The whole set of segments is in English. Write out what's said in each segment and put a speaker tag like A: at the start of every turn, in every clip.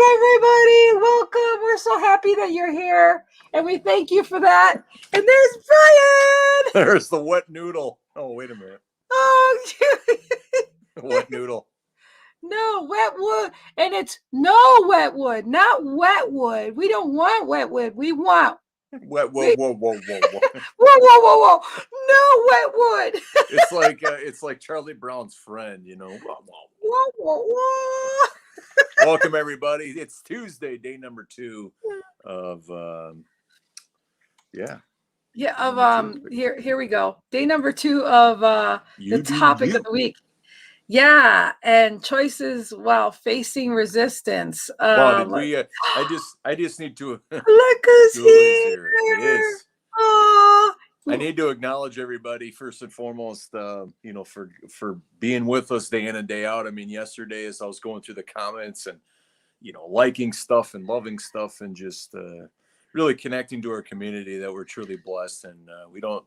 A: everybody. Welcome. We're so happy that you're here, and we thank you for that. And there's Brian.
B: There's the wet noodle. Oh, wait a minute.
A: Oh,
B: wet noodle.
A: No, wet wood. And it's no wet wood, not wet wood. We don't want wet wood. We want
B: wet. Whoa.
A: whoa. No wet wood.
B: It's like Charlie Brown's friend, you know.
A: Whoa.
B: Welcome everybody. It's Tuesday, day number 2 of
A: here we go. Day number 2 of the topic of the week. Yeah, and choices while facing resistance.
B: Wow, did we? I just need to
A: look who's here.
B: It is.
A: Oh.
B: I need to acknowledge everybody first and foremost, for being with us day in and day out. I mean, yesterday as I was going through the comments and liking stuff and loving stuff and just really connecting to our community, that we're truly blessed. And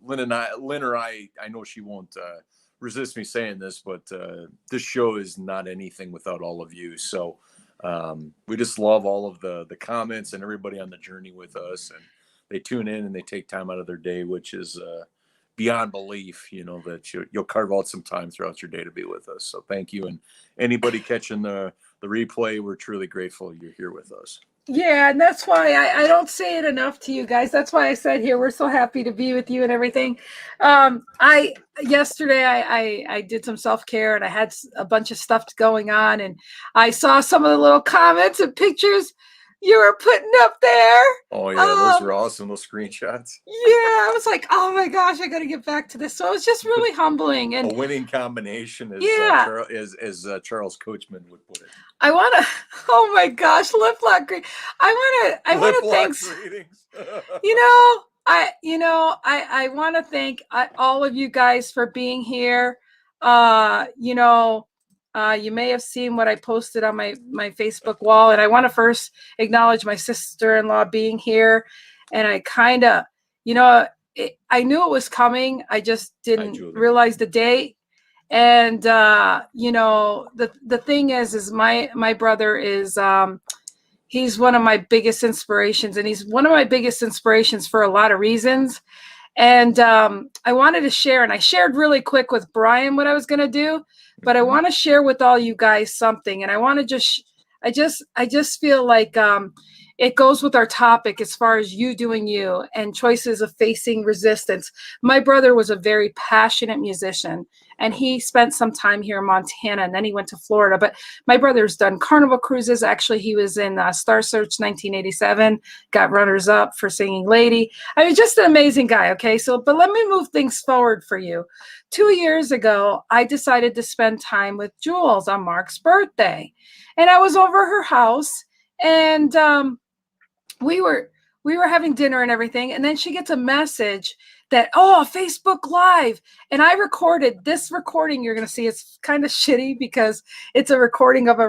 B: Lynn or I know she won't resist me saying this, but this show is not anything without all of you. So we just love all of the comments and everybody on the journey with us, and they tune in and they take time out of their day, which is beyond belief, that you'll carve out some time throughout your day to be with us. So thank you. And anybody catching the replay, we're truly grateful you're here with us.
A: Yeah, and that's why I don't say it enough to you guys. That's why I said here, we're so happy to be with you and everything. Yesterday I did some self-care and I had a bunch of stuff going on, and I saw some of the little comments and pictures you were putting up there.
B: Oh yeah, those were awesome, those screenshots.
A: Yeah, I was like, oh my gosh, I got to get back to this. So it was just really humbling. And
B: a winning combination, as Charles Coachman would put it.
A: I want to, oh my gosh, lip-lock greetings. I want to thank, I want to thank all of you guys for being here. You may have seen what I posted on my Facebook wall, and I want to first acknowledge my sister-in-law being here. And I kind of, I knew it was coming. I just didn't realize the date. And, the thing is my brother is, he's one of my biggest inspirations, and he's one of my biggest inspirations for a lot of reasons. And I wanted to share, and I shared really quick with Brian what I was going to do, but I want to share with all you guys something. And I want to I just feel like it goes with our topic as far as you doing you and choices of facing resistance. My brother was a very passionate musician, and he spent some time here in Montana, and then he went to Florida. But my brother's done Carnival cruises. Actually, he was in Star Search 1987, got runners up for singing Lady. I mean, just an amazing guy. Okay, but let me move things forward for you. 2 years ago, I decided to spend time with Jules on Mark's birthday, and I was over her house, and we were having dinner and everything, and then she gets a message that, Facebook Live. And I recorded this recording. You're going to see it's kind of shitty because it's a recording of a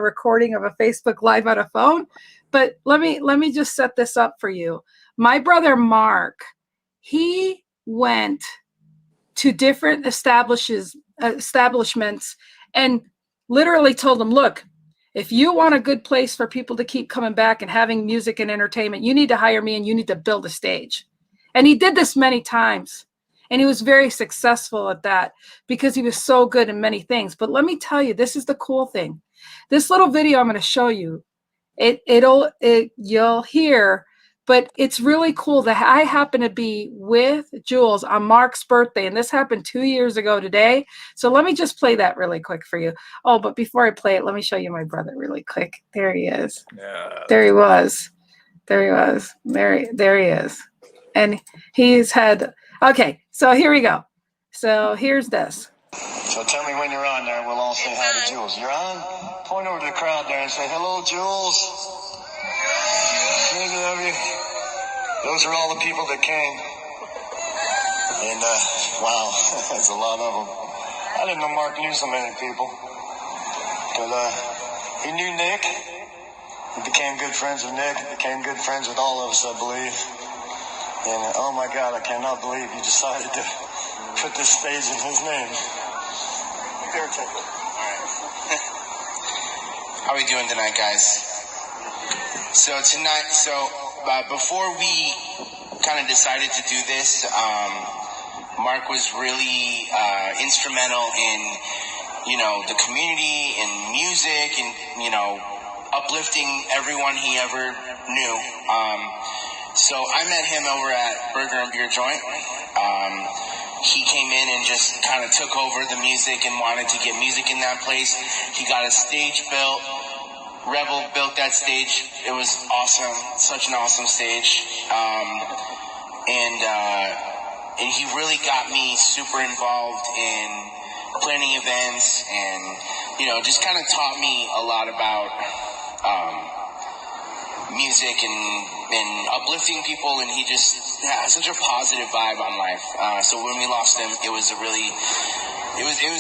A: Facebook Live on a phone. But let me just set this up for you. My brother Mark, he went to different establishments and literally told them, look, if you want a good place for people to keep coming back and having music and entertainment, you need to hire me and you need to build a stage. And he did this many times. And he was very successful at that because he was so good in many things. But let me tell you, this is the cool thing. This little video I'm going to show you, you'll hear, but it's really cool that I happen to be with Jules on Mark's birthday. And this happened 2 years ago today. So let me just play that really quick for you. Oh, but before I play it, let me show you my brother really quick. There he is.
B: Yeah.
A: There he was. There he is. And he's had, okay, so here we go. So here's this.
C: So tell me when you're on there, we'll all say hi to Jules. You're on? Point over to the crowd there and say, hello, Jules. I love you. Those are all the people that came. And, wow, that's a lot of them. I didn't know Mark knew so many people. But he knew Nick. He became good friends with Nick. Became good friends with all of us, I believe. And, oh my God, I cannot believe you decided to put this stage in his name. Here, take it.
D: All right. How are we doing tonight, guys?
C: So tonight, before we kind of decided to do this, Mark was really instrumental in, the community and music and, uplifting everyone he ever knew. So I met him over at Burger and Beer Joint. He came in and just kind of took over the music and wanted to get music in that place. He got a stage built. Rebel built that stage. It was awesome. Such an awesome stage. And he really got me super involved in planning events and, just kind of taught me a lot about music and uplifting people, and he just has such a positive vibe on life. So when we lost him, it was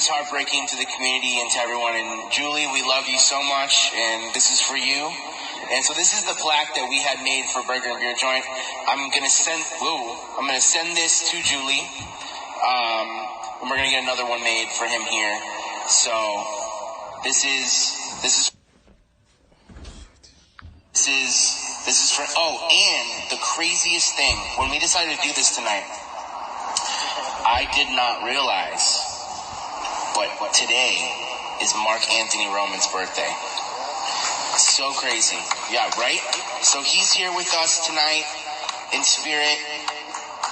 C: heartbreaking to the community and to everyone. And Julie, we love you so much, and this is for you. And so this is the plaque that we had made for Burger and Beer Joint. I'm gonna send this to Julie, and we're gonna get another one made for him here. So this is for, and the craziest thing, when we decided to do this tonight, I did not realize, but today is Mark Anthony Roman's birthday. So crazy. Yeah, right? So he's here with us tonight in spirit,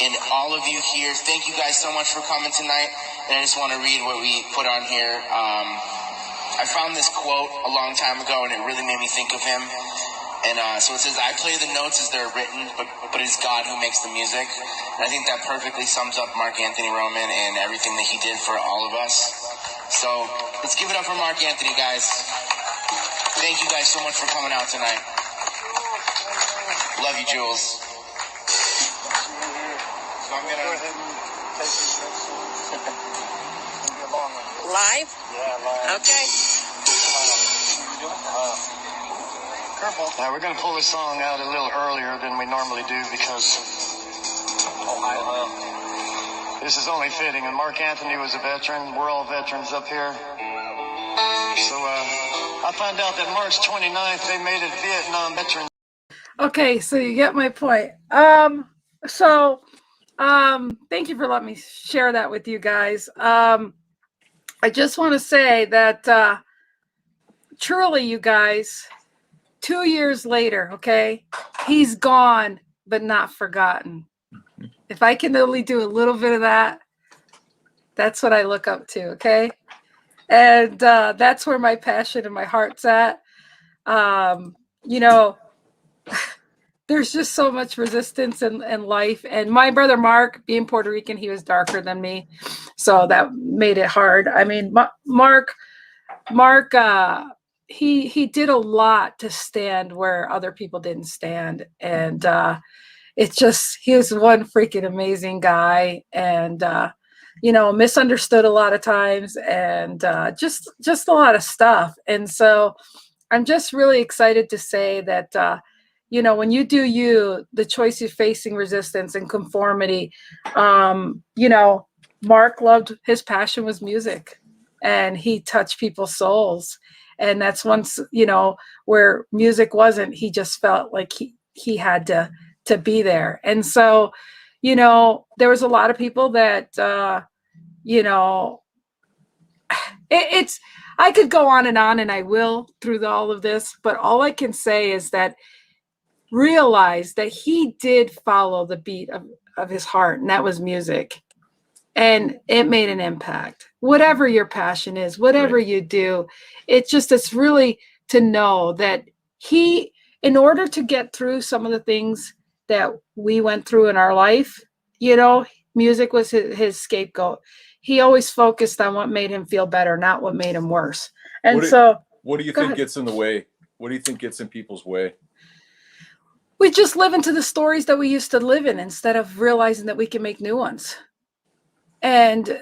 C: and all of you here, thank you guys so much for coming tonight. And I just want to read what we put on here. I found this quote a long time ago, and it really made me think of him. And so it says, I play the notes as they're written, but it's God who makes the music. And I think that perfectly sums up Mark Anthony Roman and everything that he did for all of us. So let's give it up for Mark Anthony, guys. Thank you guys so much for coming out tonight. Love you, Jules. So I'm gonna
D: live?
C: Yeah, live.
D: Okay.
C: We're going to pull this song out a little earlier than we normally do because this is only fitting. And Mark Anthony was a veteran. We're all veterans up here. So I found out that March 29th they made it Vietnam veteran.
A: Okay, so you get my point. Thank you for letting me share that with you guys. I just want to say that truly, you guys, 2 years later, okay, he's gone, but not forgotten. If I can only do a little bit of that, that's what I look up to, okay? And that's where my passion and my heart's at. There's just so much resistance in life. And my brother Mark, being Puerto Rican, he was darker than me, so that made it hard. I mean, Mark, he did a lot to stand where other people didn't stand, and it's just, he was one freaking amazing guy, and misunderstood a lot of times, and just a lot of stuff. And so I'm just really excited to say that when you do the choice of facing resistance and conformity, Mark loved, his passion was music, and he touched people's souls. And that's once, where music wasn't, he just felt like he had to be there. And so, there was a lot of people that, I could go on, and I will through all of this, but all I can say is that realize that he did follow the beat of his heart, and that was music. And it made an impact. Whatever your passion is, whatever you do, it's really to know that in order to get through some of the things that we went through in our life, music was his scapegoat. He always focused on what made him feel better, not what made him worse. And
B: what do you think gets in the way? What do you think gets in people's way?
A: We just live into the stories that we used to live in instead of realizing that we can make new ones. And,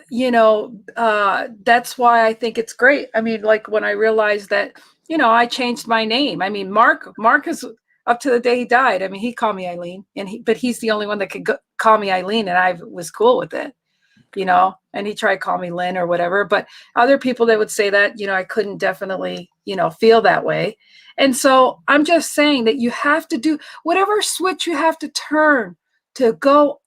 A: that's why I think it's great. I mean, like when I realized that, I changed my name. I mean, Mark is up to the day he died. I mean, he called me Eileen, but he's the only one that could call me Eileen, and I was cool with it. you know, and he tried to call me Lynn or whatever, but other people that would say that, you know, I couldn't definitely, you know, feel that way. And so I'm just saying that you have to do whatever switch you have to turn to go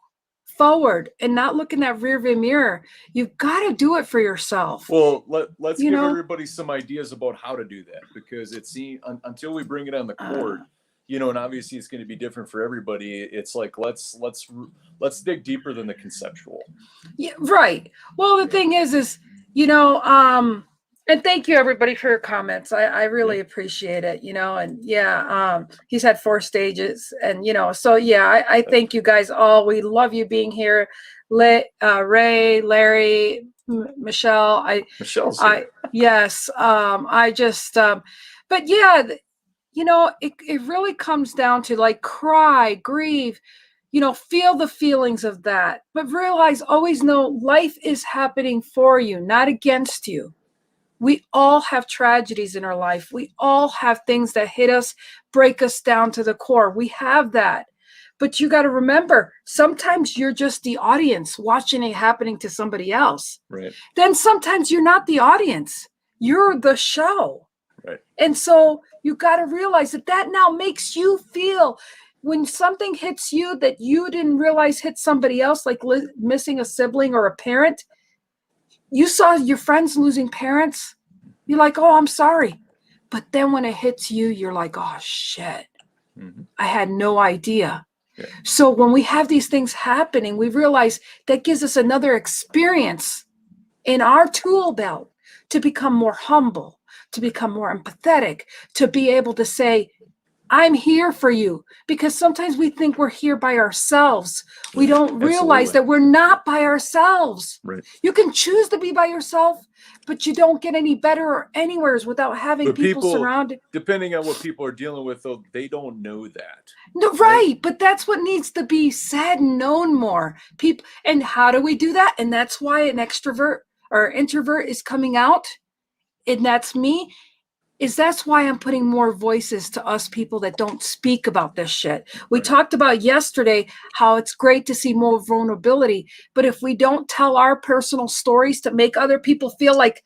A: forward and not look in that rearview mirror. You've got to do it for yourself.
B: Well, let's
A: You
B: give
A: know?
B: everybody some ideas about how to do that, because it's until we bring it on the court, you know, and obviously it's going to be different for everybody. It's like let's dig deeper than the conceptual.
A: Yeah, right. Well, the thing is, you know, and thank you everybody for your comments. I really appreciate it, you know, and yeah, he's had 4 stages, and you know, so yeah, I thank you guys all. We love you being here. Ray, Larry, Michelle,
B: Michelle's here.
A: yes, I just, but yeah, you know, it really comes down to like cry, grieve, you know, feel the feelings of that, but realize, always know life is happening for you, not against you. We all have tragedies in our life. We all have things that hit us, break us down to the core. We have that. But you got to remember, sometimes you're just the audience watching it happening to somebody else.
B: Right.
A: Then sometimes you're not the audience. You're the show.
B: Right.
A: And so you got to realize that now makes you feel, when something hits you that you didn't realize hit somebody else, like missing a sibling or a parent. You saw your friends losing parents. You're like, oh, I'm sorry. But then when it hits you, you're like, oh, shit. I had no idea.
B: Yeah.
A: So when we have these things happening, we realize that gives us another experience in our tool belt to become more humble, to become more empathetic, to be able to say, I'm here for you. Because sometimes we think we're here by ourselves. We don't realize
B: Absolutely.
A: that we're not by ourselves.
B: Right.
A: You can choose to be by yourself, but you don't get any better or anywhere without having
B: But
A: people surrounded.
B: Depending on what people are dealing with, though, they don't know that.
A: No, right. But that's what needs to be said and known more. People, and how do we do that? And that's why an extrovert or introvert is coming out. And that's me. That's why I'm putting more voices to us people that don't speak about this shit. We talked about yesterday how it's great to see more vulnerability, but if we don't tell our personal stories to make other people feel like,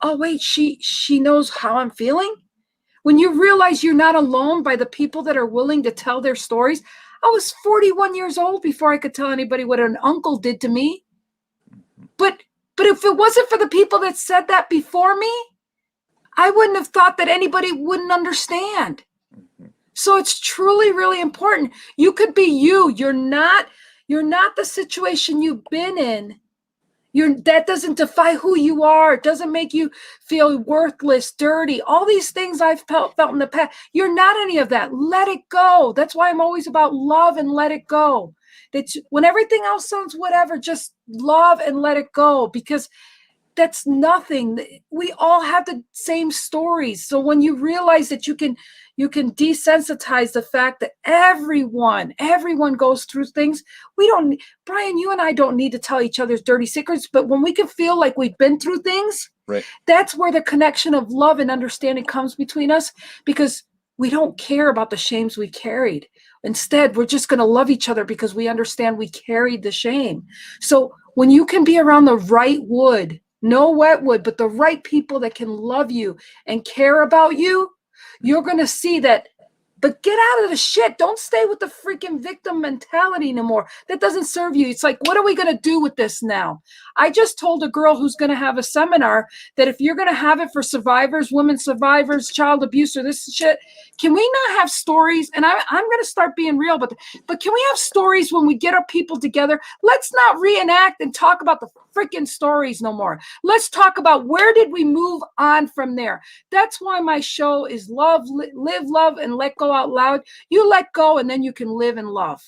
A: oh wait, she knows how I'm feeling. When you realize you're not alone by the people that are willing to tell their stories. I was 41 years old before I could tell anybody what an uncle did to me. But if it wasn't for the people that said that before me, I wouldn't have thought that anybody wouldn't understand. So it's truly, really important. You could be you. You're not the situation you've been in. That doesn't define who you are. It doesn't make you feel worthless, dirty. All these things I've felt in the past. You're not any of that. Let it go. That's why I'm always about love and let it go. When everything else sounds whatever, just love and let it go, because that's nothing. We all have the same stories. So when you realize that you can desensitize the fact that everyone goes through things. Brian, you and I don't need to tell each other's dirty secrets, but when we can feel like we've been through things,
B: right,
A: that's where the connection of love and understanding comes between us, because we don't care about the shames we carried. Instead, we're just going to love each other because we understand we carried the shame. So when you can be around the right wood, no wet wood, but the right people that can love you and care about you, you're going to see that. But get out of the shit. Don't stay with the freaking victim mentality anymore. That doesn't serve you. It's like, what are we going to do with this now? I just told a girl who's going to have a seminar that if you're going to have it for survivors, women survivors, child abuse, or this shit, can we not have stories? And I'm going to start being real, but can we have stories when we get our people together? Let's not reenact and talk about the freaking stories no more. Let's talk about where did we move on from there. That's why my show is love, live, love, and let go out loud. You let go and then you can live in love.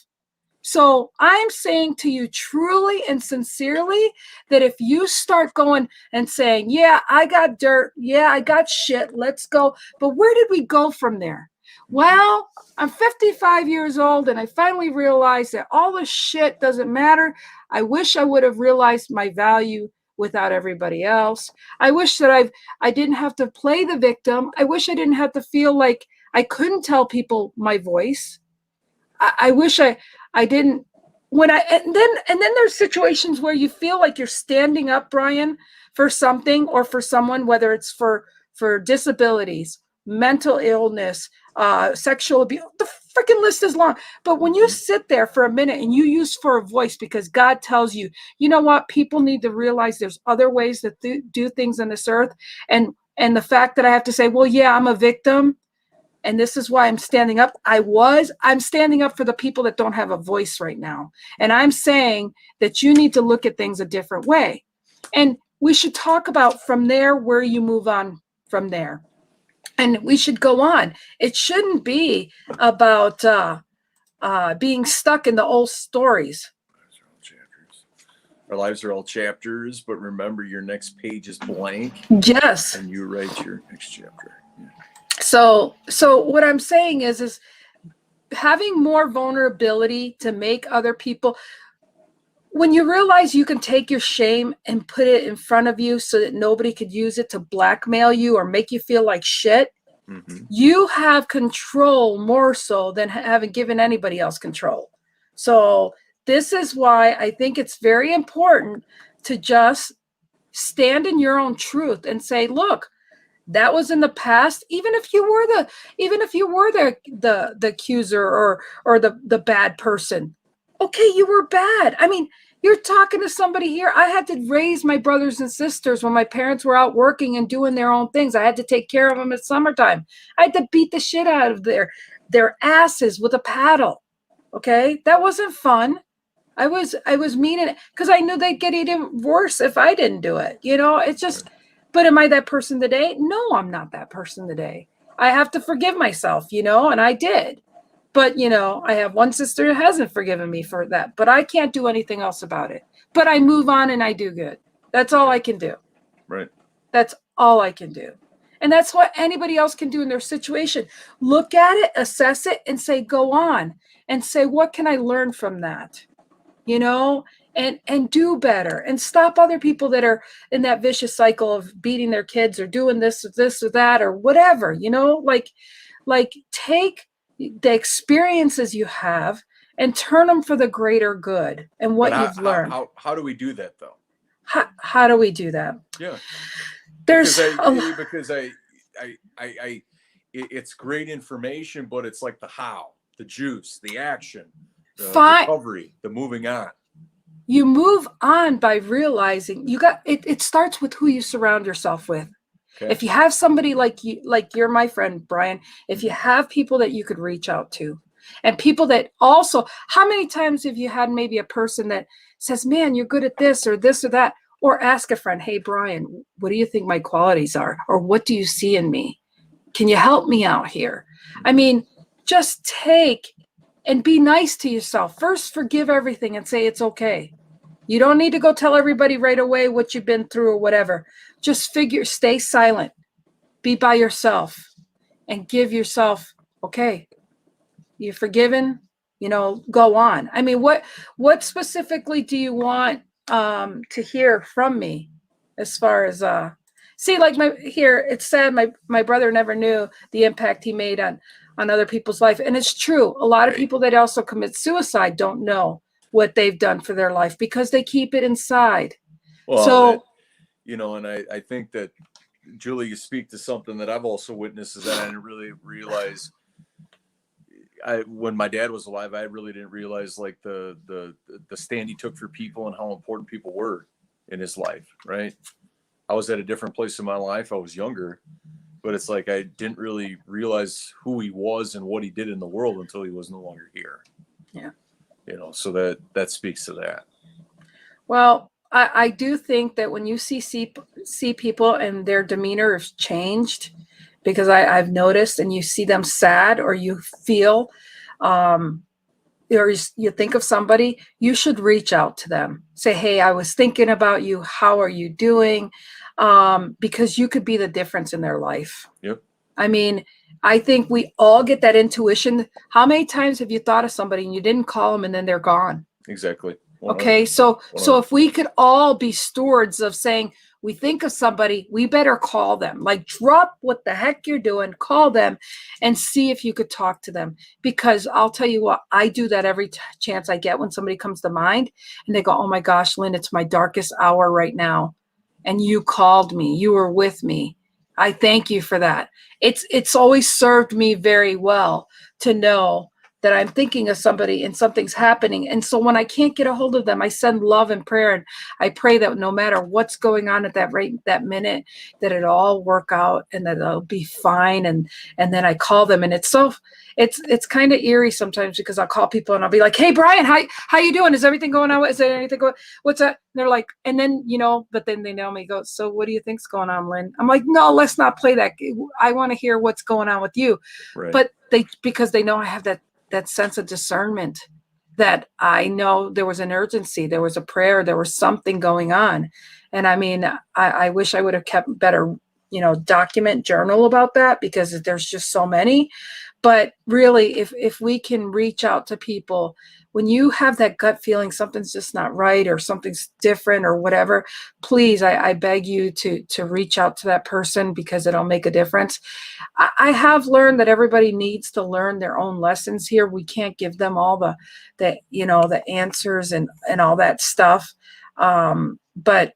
A: So I'm saying to you truly and sincerely that if you start going and saying, yeah, I got dirt. Yeah, I got shit. Let's go. But where did we go from there? Well, I'm 55 years old and I finally realized that all the shit doesn't matter. I wish I would have realized my value without everybody else. I wish that I didn't have to play the victim. I wish I didn't have to feel like I couldn't tell people my voice. I wish I didn't and then there's situations where you feel like you're standing up, Brian, for something or for someone, whether it's for disabilities, mental illness, sexual abuse. The freaking list is long. But when you sit there for a minute and you use for a voice because God tells you, you know what, people need to realize there's other ways to do things on this earth, and the fact that I have to say, well, yeah, I'm a victim, and this is why I'm standing up. I'm standing up for the people that don't have a voice right now. And I'm saying that you need to look at things a different way. And we should talk about from there where you move on from there. And we should go on. It shouldn't be about being stuck in the old stories.
B: Our lives are all chapters, but remember, your next page is blank.
A: Yes.
B: And you write your next chapter. Yeah.
A: So what I'm saying is having more vulnerability to make other people, when you realize you can take your shame and put it in front of you so that nobody could use it to blackmail you or make you feel like shit, you have control more so than having given anybody else control. So this is why I think it's very important to just stand in your own truth and say, look, that was in the past. Even if you were the accuser or the bad person, okay, you were bad. I mean, you're talking to somebody here. I had to raise my brothers and sisters when my parents were out working and doing their own things. I had to take care of them at summertime. I had to beat the shit out of their asses with a paddle. Okay, that wasn't fun. I was mean because I knew they'd get even worse if I didn't do it. You know, it's just. But am I that person today? No, I'm not that person today. I have to forgive myself, you know, and I did. But, you know, I have one sister who hasn't forgiven me for that, but I can't do anything else about it. But I move on and I do good. That's all I can do.
B: Right.
A: That's all I can do. And that's what anybody else can do in their situation. Look at it, assess it, and say, go on. And say, what can I learn from that? You know, and do better and stop other people that are in that vicious cycle of beating their kids or doing this or that or whatever, you know, like take the experiences you have and turn them for the greater good and what you've learned.
B: How do we do that though?
A: How do we do that?
B: Yeah.
A: There's
B: because it's great information, but it's like the how, the juice, the action, the recovery, the moving on.
A: You move on by realizing it starts with who you surround yourself with. Okay. If you have somebody like you're my friend, Brian, if you have people that you could reach out to and people that also, how many times have you had maybe a person that says, man, you're good at this or that, or ask a friend, hey, Brian, what do you think my qualities are? Or what do you see in me? Can you help me out here? I mean, just take and be nice to yourself. First, forgive everything and say it's okay. You don't need to go tell everybody right away what you've been through or whatever. Just stay silent, be by yourself and give yourself, okay, you're forgiven, you know, go on. I mean, what specifically do you want to hear from me as far as, see, like it's sad. My brother never knew the impact he made on other people's life. And it's true. A lot of people that also commit suicide don't know what they've done for their life because they keep it inside.
B: Well,
A: so,
B: you know, and I think that, Julie, you speak to something that I've also witnessed is that I didn't really realize when my dad was alive, I really didn't realize like the stand he took for people and how important people were in his life. Right. I was at a different place in my life. I was younger, but it's like, I didn't really realize who he was and what he did in the world until he was no longer here.
A: Yeah.
B: You know, so that speaks to that.
A: Well, I do think that when you see people and their demeanor has changed, because I've noticed, and you see them sad or you feel, or you think of somebody, you should reach out to them. Say, hey, I was thinking about you. How are you doing? Because you could be the difference in their life.
B: Yep.
A: I mean, I think we all get that intuition. How many times have you thought of somebody and you didn't call them and then they're gone?
B: Exactly.
A: 100%. Okay. So if we could all be stewards of saying, we think of somebody, we better call them. Like, drop what the heck you're doing, call them and see if you could talk to them. Because I'll tell you what, I do that every chance I get when somebody comes to mind and they go, oh my gosh, Lynn, it's my darkest hour right now. And you called me, you were with me. I thank you for that. It's always served me very well to know that I'm thinking of somebody and something's happening. And so when I can't get a hold of them, I send love and prayer. And I pray that no matter what's going on at that minute, that it'll all work out and that it'll be fine. And then I call them, and it's kind of eerie sometimes because I'll call people and I'll be like, hey, Brian, how you doing? Is everything going on? Is there anything going, what's that? And they're like, and then, but then they know me, go, so what do you think's going on, Lynn? I'm like, no, let's not play that. I want to hear what's going on with you.
B: Right.
A: But because they know I have that sense of discernment, that I know there was an urgency, there was a prayer, there was something going on. And I mean, I wish I would have kept better, document journal about that, because there's just so many. But really, if we can reach out to people, when you have that gut feeling something's just not right or something's different or whatever, please, I beg you to reach out to that person, because it'll make a difference. I have learned that everybody needs to learn their own lessons here. We can't give them all the answers and all that stuff. But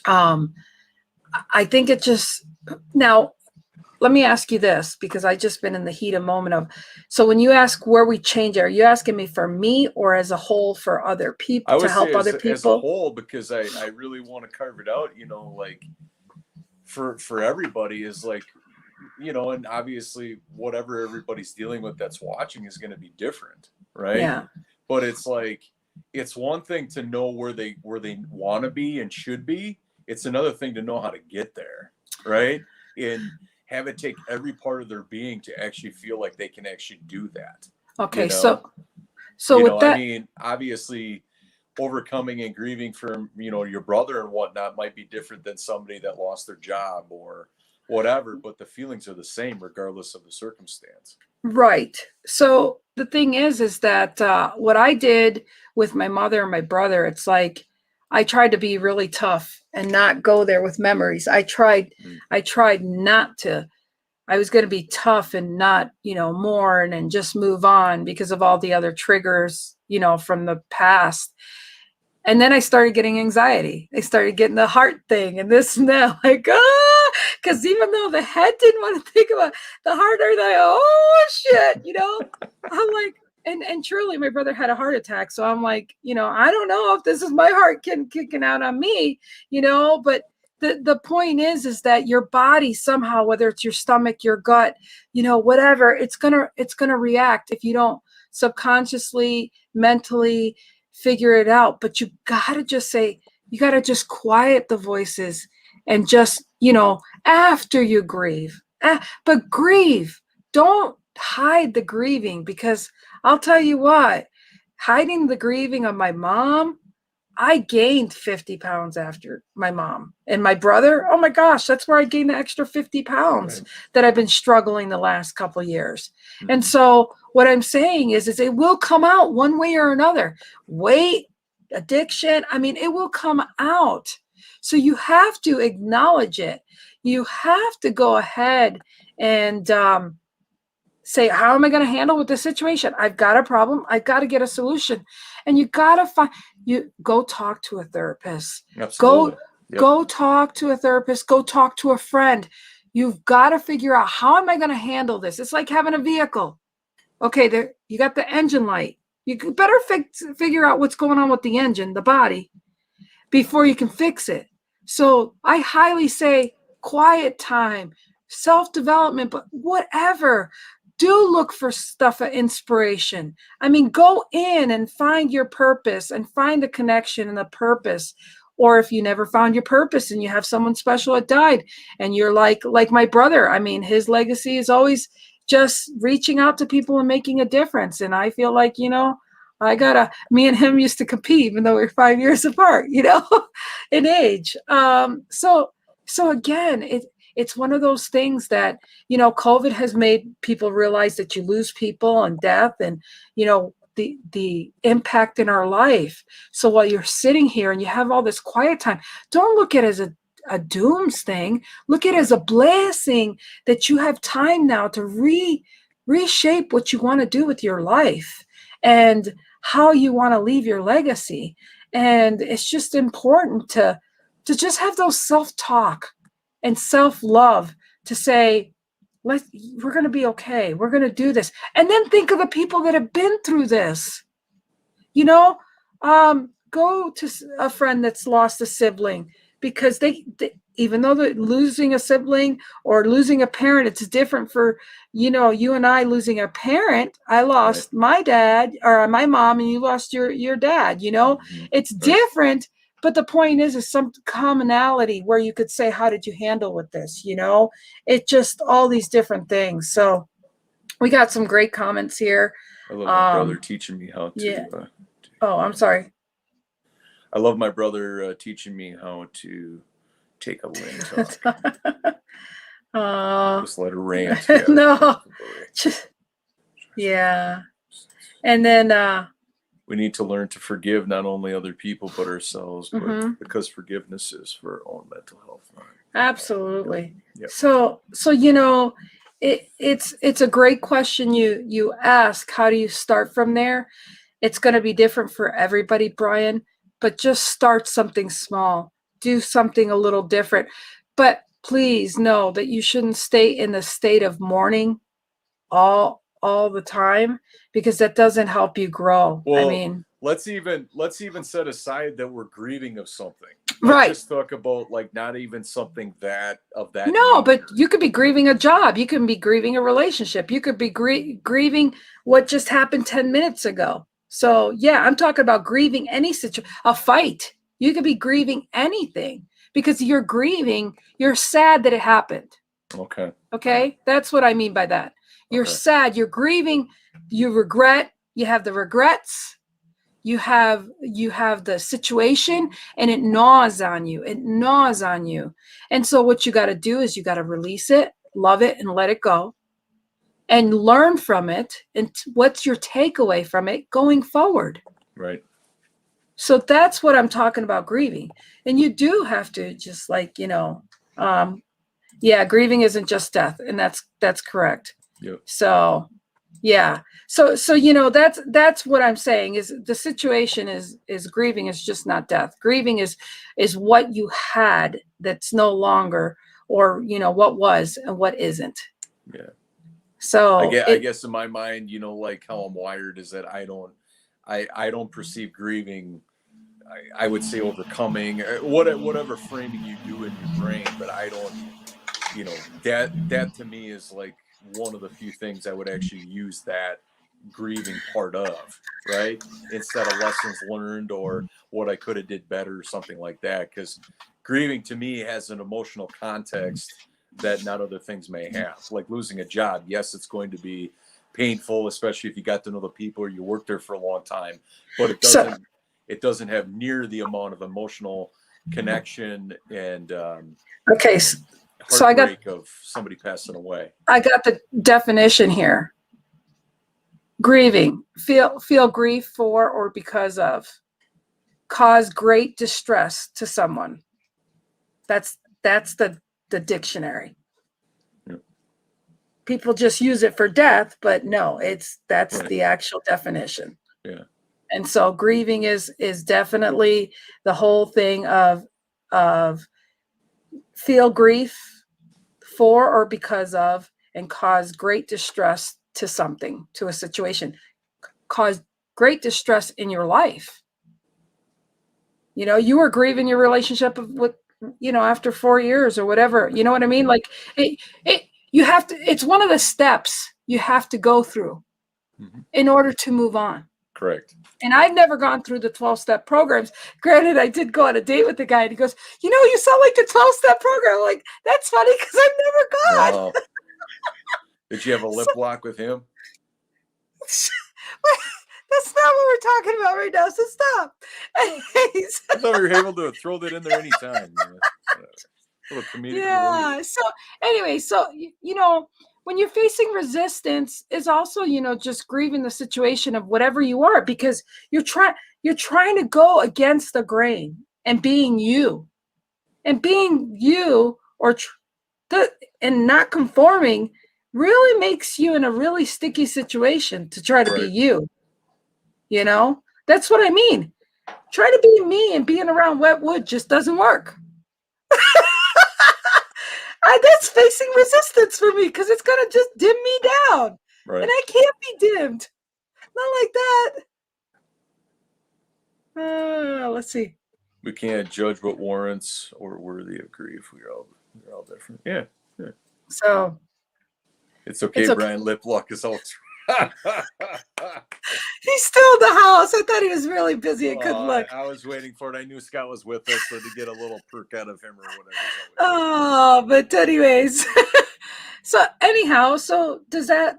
A: I think it just, now, let me ask you this, because I just been in the heat of moment of, so when you ask where we change, are you asking me for me or as a whole for other people, to help other people?
B: As a whole, because I really want to carve it out, like for everybody is like, and obviously whatever everybody's dealing with that's watching is going to be different. Right.
A: Yeah.
B: But it's like, it's one thing to know where they want to be and should be. It's another thing to know how to get there. Right. And have it take every part of their being to actually feel like they can actually do that.
A: Okay. So with that,
B: I mean, obviously overcoming and grieving for, your brother and whatnot might be different than somebody that lost their job or whatever, but the feelings are the same regardless of the circumstance.
A: Right. So the thing is that what I did with my mother and my brother, it's like, I tried to be really tough and not go there with memories. I tried not to. I was going to be tough and not, mourn and just move on because of all the other triggers, from the past. And then I started getting anxiety. I started getting the heart thing and this and that, like, because even though the head didn't want to think about the heart, are like, oh shit, I'm like, and truly my brother had a heart attack. So I'm like, I don't know if this is my heart kicking out on me, but the point is that your body somehow, whether it's your stomach, your gut, whatever, it's gonna react if you don't subconsciously, mentally figure it out. But you gotta just quiet the voices and just, after you grieve, but grieve. Don't hide the grieving, because I'll tell you what, hiding the grieving of my mom, I gained 50 pounds after my mom. And my brother, oh my gosh, that's where I gained the extra 50 pounds that I've been struggling the last couple of years. Mm-hmm. And so what I'm saying is it will come out one way or another. Weight, addiction, it will come out. So you have to acknowledge it. You have to go ahead and say, how am I going to handle with this situation? I've got a problem. I've got to get a solution. And you got to go talk to a therapist.
B: Absolutely.
A: Go talk to a therapist. Go talk to a friend. You've got to figure out, how am I going to handle this? It's like having a vehicle. Okay, you got the engine light. You better figure out what's going on with the engine, the body, before you can fix it. So I highly say quiet time, self-development, but whatever. Do look for stuff of inspiration. Go in and find your purpose and find the connection and the purpose. Or if you never found your purpose and you have someone special that died and you're like my brother, his legacy is always just reaching out to people and making a difference. And I feel like, me and him used to compete, even though we're 5 years apart, in age. So again, it's one of those things that, COVID has made people realize that you lose people and death and, the impact in our life. So while you're sitting here and you have all this quiet time, don't look at it as a a dooms thing. Look at it as a blessing that you have time now to reshape what you want to do with your life and how you want to leave your legacy. And it's just important to just have those self-talk and self-love to say, we're going to be okay. We're going to do this. And then think of the people that have been through this. You know, go to a friend that's lost a sibling, because they even though they're losing a sibling or losing a parent, it's different for, you know, you and I losing a parent. I lost my dad or my mom, and you lost your dad, you know, it's different. But the point is some commonality where you could say, how did you handle with this? You know, it just all these different things. So we got some great comments here.
B: I love my brother teaching me how to.
A: Yeah. I'm sorry.
B: I love my brother teaching me how to take a Lynn talk. Just let her rant. Yeah,
A: no. Yeah. And then
B: we need to learn to forgive not only other people but ourselves, but because forgiveness is for our own mental health.
A: Absolutely.
B: Yep.
A: So you know, it's a great question you ask. How do you start from there? It's going to be different for everybody, Brian, but just start something small. Do something a little different. But please know that you shouldn't stay in the state of mourning all the time, because that doesn't help you grow.
B: Well,
A: I mean,
B: let's even set aside that we're grieving of something.
A: Right.
B: Let's just talk about like not even something that of that.
A: No,
B: nature.
A: but you could be grieving a job. You can be grieving a relationship. You could be grieving what just happened 10 minutes ago. So yeah, I'm talking about grieving any situation, a fight. You could be grieving anything because you're grieving. You're sad that it happened.
B: Okay.
A: Okay. That's what I mean by that. You're sad. You're grieving. You regret. You have the regrets. You have the situation, and it gnaws on you. It gnaws on you. And so what you got to do is you got to release it, love it, and let it go, and learn from it. And what's your takeaway from it going forward? Right. So that's what I'm talking about, grieving. And you do have to just like, grieving isn't just death. And that's correct. Yep. So, yeah. So, that's what I'm saying is the situation is grieving is just not death. Grieving is what you had that's no longer, or, what was and what isn't. Yeah. So
B: I guess in my mind, like how I'm wired is that I don't perceive grieving. I would say overcoming, whatever framing you do in your brain, but I don't, that to me is like one of the few things I would actually use that grieving part of, right? Instead of lessons learned or what I could have did better or something like that. Because grieving to me has an emotional context that not other things may have. Like losing a job, yes, it's going to be painful, especially if you got to know the people or you worked there for a long time, but it doesn't have near the amount of emotional connection and
A: so I got
B: of somebody passing away.
A: I got the definition here. Grieving, feel grief for or because of, cause great distress to someone. That's the dictionary. Yep. People just use it for death, but no, that's right. The actual definition. Yeah. And so grieving is definitely the whole thing of feel grief for or because of, and cause great distress to something, to a situation, cause great distress in your life. You were grieving your relationship with, after 4 years or whatever, you know what I mean? Like you have to, it's one of the steps you have to go through in order to move on.
B: Correct.
A: And I've never gone through the 12-step programs. Granted, I did go on a date with the guy and he goes, you sound like the 12-step program. I'm like, that's funny because I've never gone.
B: Wow. Did you have a lip lock with him?
A: That's not what we're talking about right now, so stop. Anyways.
B: I thought we were able to throw that in there anytime. Little comedic relief.
A: So anyway, when you're facing resistance is also, just grieving the situation of whatever you are, because you're trying to go against the grain and being you. And being you and not conforming really makes you in a really sticky situation to try to be you. You know, that's what I mean. Try to be me, and being around wet wood just doesn't work. That's facing resistance for me because it's going to just dim me down.
B: Right.
A: And I can't be dimmed. Not like that. Let's see.
B: We can't judge what warrants or worthy of grief. We're all different. Yeah.
A: So
B: it's okay. Brian Liplock is all.
A: He's still in the house. I thought he was really busy. I couldn't look.
B: I was waiting for it. I knew Scott was with us, so to get a little perk out of him or whatever.
A: Oh, but anyways. So anyhow, so does that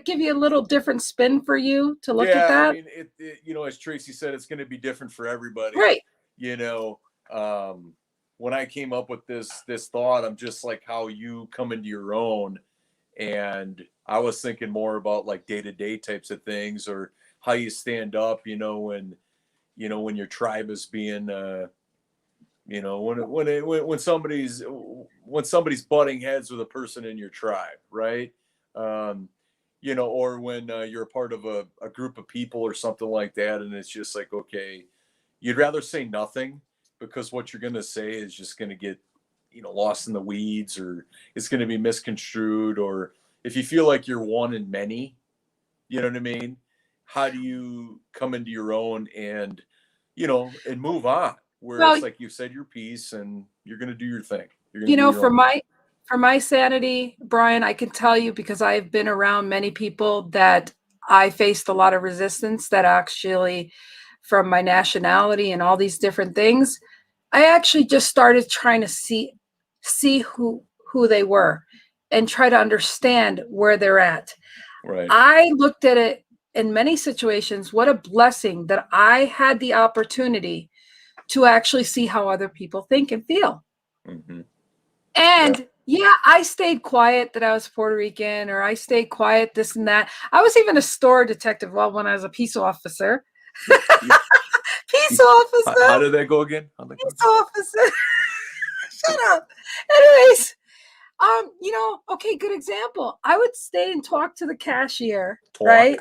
A: give you a little different spin for you to look at that?
B: I mean, it as Tracy said, it's going to be different for everybody.
A: Right.
B: When I came up with this thought, I'm just like how you come into your own, and I was thinking more about like day-to-day types of things, or how you stand up, when your tribe is being, when somebody's butting heads with a person in your tribe, right? Or when you're a part of a group of people or something like that, and it's just like, okay, you'd rather say nothing because what you're going to say is just going to get, lost in the weeds, or it's going to be misconstrued, or if you feel like you're one in many, you know what I mean? How do you come into your own and, and move on? Where it's like you said your piece and you're going to do your thing.
A: For my sanity, Brian, I can tell you, because I've been around many people, that I faced a lot of resistance that actually, from my nationality and all these different things, I actually just started trying to see who they were and try to understand where they're at.
B: Right.
A: I looked at it in many situations. What a blessing that I had the opportunity to actually see how other people think and feel.
B: Mm-hmm.
A: And I stayed quiet that I was Puerto Rican, or I stayed quiet this and that. I was even a store detective when I was a peace officer. Peace officer.
B: How did that go again?
A: Peace officer. Shut up. Anyways, okay, good example. I would stay and talk to the cashier, right?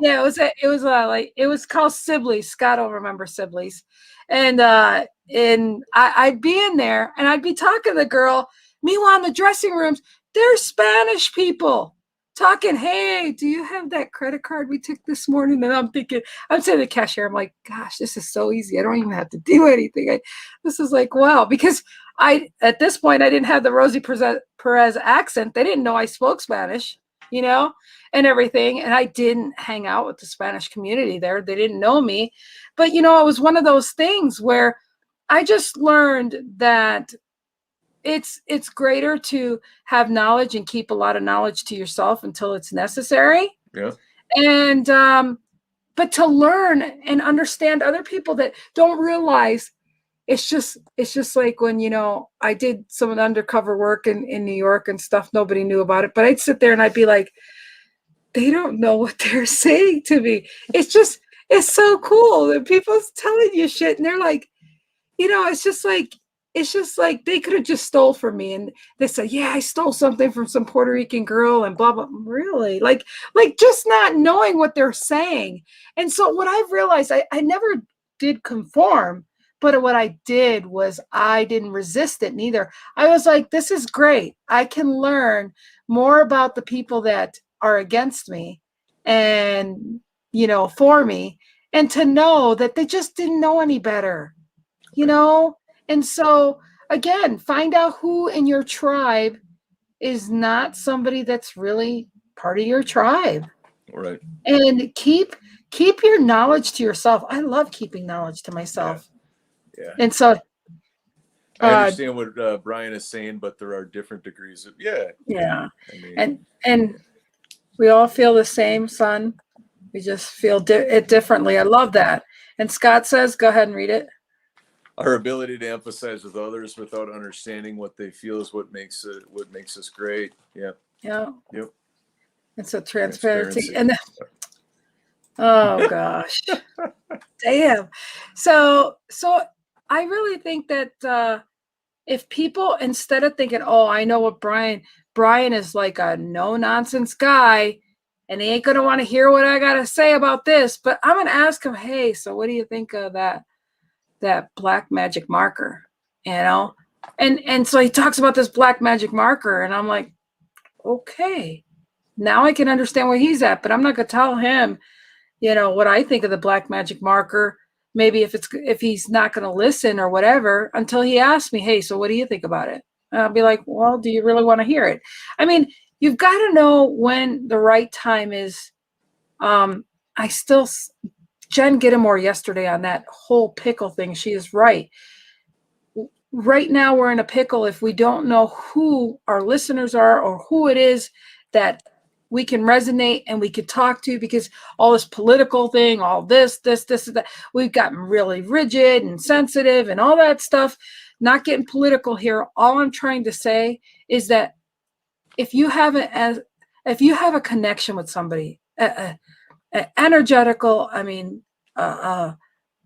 A: Yeah, it was called Sibley's. Scott will remember Sibley's. And I'd be in there and I'd be talking to the girl. Meanwhile, in the dressing rooms, there's Spanish people talking, hey, do you have that credit card we took this morning? And I'm saying to the cashier, I'm like, gosh, this is so easy. I don't even have to do anything. This is like, wow. Because at this point, I didn't have the Rosie Perez accent. They didn't know I spoke Spanish, and everything. And I didn't hang out with the Spanish community there. They didn't know me. But, it was one of those things where I just learned that it's greater to have knowledge and keep a lot of knowledge to yourself until it's necessary.
B: Yeah.
A: And, but to learn and understand other people that don't realize it's just like when, I did some undercover work in New York and stuff, nobody knew about it, but I'd sit there and I'd be like, they don't know what they're saying to me. It's so cool that people's telling you shit. And they're like, it's just like they could have just stole from me. And they said, yeah, I stole something from some Puerto Rican girl and blah, blah. Really? Like just not knowing what they're saying. And so what I've realized, I never did conform, but what I did was I didn't resist it neither. I was like, this is great. I can learn more about the people that are against me and, for me, and to know that they just didn't know any better, And so again, find out who in your tribe is not somebody that's really part of your tribe.
B: Right.
A: And keep your knowledge to yourself. I love keeping knowledge to myself.
B: Yeah.
A: And so
B: I understand what Brian is saying, but there are different degrees of
A: Yeah.
B: I mean,
A: and we all feel the same, son. We just feel it differently. I love that. And Scott says, go ahead and read it.
B: Our ability to empathize with others without understanding what they feel is what makes us great. Yeah.
A: Yeah.
B: Yep.
A: And so transparency. And then, oh gosh. Damn. So I really think that if people, instead of thinking, oh, I know what Brian is like a no nonsense guy and he ain't going to want to hear what I got to say about this, but I'm going to ask him, hey, so what do you think of that black magic marker, you know? And so he talks about this black magic marker and I'm like, okay, now I can understand where he's at, but I'm not going to tell him, you know, what I think of the black magic marker. Maybe if he's not going to listen or whatever until he asks me, hey, so what do you think about it? And I'll be like, well, do you really want to hear it? I mean, you've got to know when the right time is. Jen Gittimore yesterday on that whole pickle thing, she is right. Right now we're in a pickle if we don't know who our listeners are or who it is that we can resonate and we could talk to, because all this political thing, all this, that, we've gotten really rigid and sensitive and all that stuff. Not getting political here. All I'm trying to say is that if you have a connection with somebody, energetical, a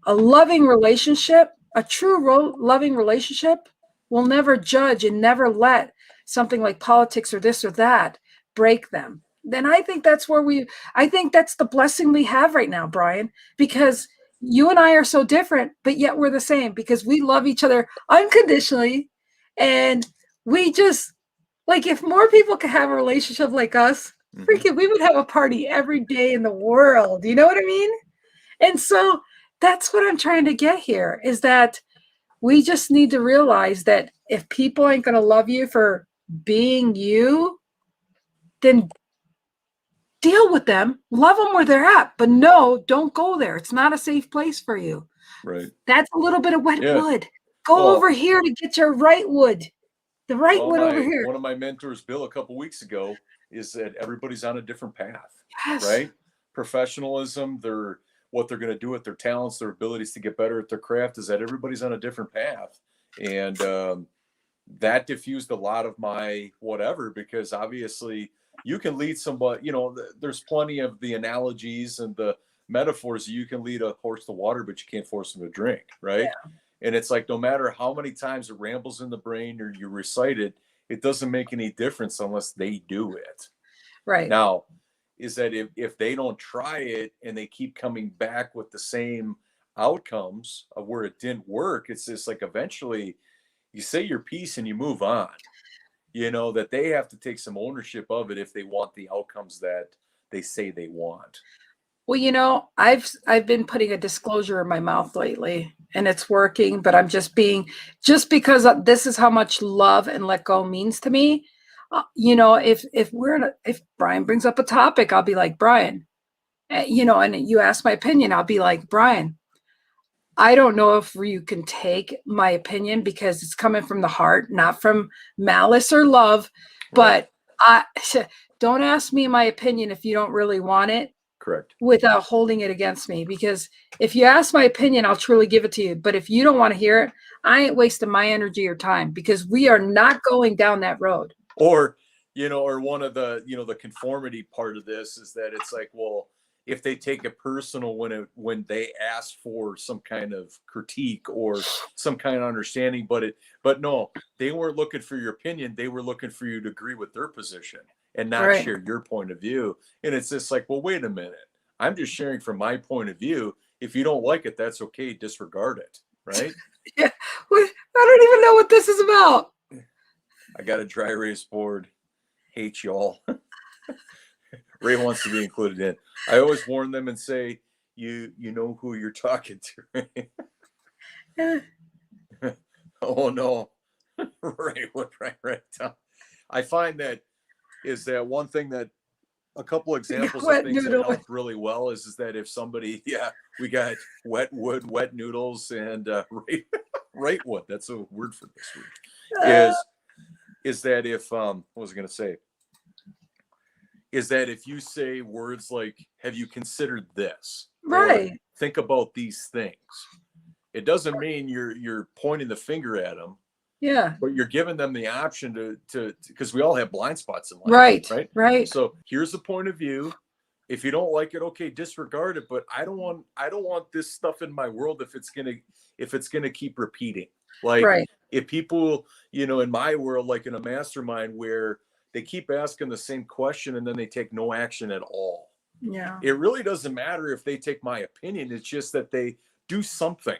A: loving relationship, a true loving relationship will never judge and never let something like politics or this or that break them. Then I think that's the blessing we have right now, Brian, because you and I are so different, but yet we're the same because we love each other unconditionally. And we just, like, if more people could have a relationship like us, freaking, we would have a party every day in the world. You know what I mean? And so that's what I'm trying to get here, is that we just need to realize that if people ain't going to love you for being you, then deal with them, love them where they're at, but no, don't go there. It's not a safe place for you.
B: Right.
A: That's a little bit of wet wood. Go over here to get your right wood. The right wood over here.
B: One of my mentors, Bill, a couple of weeks ago, is that everybody's on a different path.
A: Yes.
B: Right? Professionalism, what they're going to do with their talents, their abilities to get better at their craft, is that everybody's on a different path. And that diffused a lot of my whatever, because obviously you can lead somebody, you know, there's plenty of the analogies and the metaphors. You can lead a horse to water, but you can't force them to drink. Right. Yeah. And it's like, no matter how many times it rambles in the brain or you recite it, it doesn't make any difference unless they do it.
A: Right.
B: Now, is that if they don't try it and they keep coming back with the same outcomes of where it didn't work, it's just like eventually you say your piece and you move on. You know, that they have to take some ownership of it if they want the outcomes that they say they want.
A: Well, you know, I've been putting a disclosure in my mouth lately and it's working, but I'm just because this is how much love and let go means to me. You know, if Brian brings up a topic, I'll be like, Brian, you know, and you ask my opinion, I'll be like, Brian, I don't know if you can take my opinion because it's coming from the heart, not from malice or love, but don't ask me my opinion if you don't really want it.
B: Correct.
A: Without holding it against me, because if you ask my opinion, I'll truly give it to you. But if you don't want to hear it, I ain't wasting my energy or time, because we are not going down that road.
B: Or, you know, or one of the, you know, the conformity part of this is that it's like, well, if they take it personal when they ask for some kind of critique or some kind of understanding, but no, they weren't looking for your opinion. They were looking for you to agree with their position and not share your point of view. And it's just like, well, wait a minute. I'm just sharing from my point of view. If you don't like it, that's okay. Disregard it. Right?
A: Yeah. I don't even know what this is about.
B: I got a dry erase board. Hate y'all. Ray wants to be included in. I always warn them and say, you know who you're talking to. Oh no. Ray would right down. I find that is that one thing that a couple examples of things that help really well is that if somebody, we got wet wood, wet noodles, and right wood. That's a word for this week. Is that if what was I going to say? Is that if you say words like, have you considered this?
A: Right.
B: Or, think about these things. It doesn't mean you're pointing the finger at them.
A: Yeah.
B: But you're giving them the option to because we all have blind spots in life.
A: Right.
B: So here's the point of view. If you don't like it, okay, disregard it. But I don't want this stuff in my world if it's gonna keep repeating. Like if people, in my world, like in a mastermind where they keep asking the same question and then they take no action at all.
A: Yeah.
B: It really doesn't matter if they take my opinion. It's just that they do something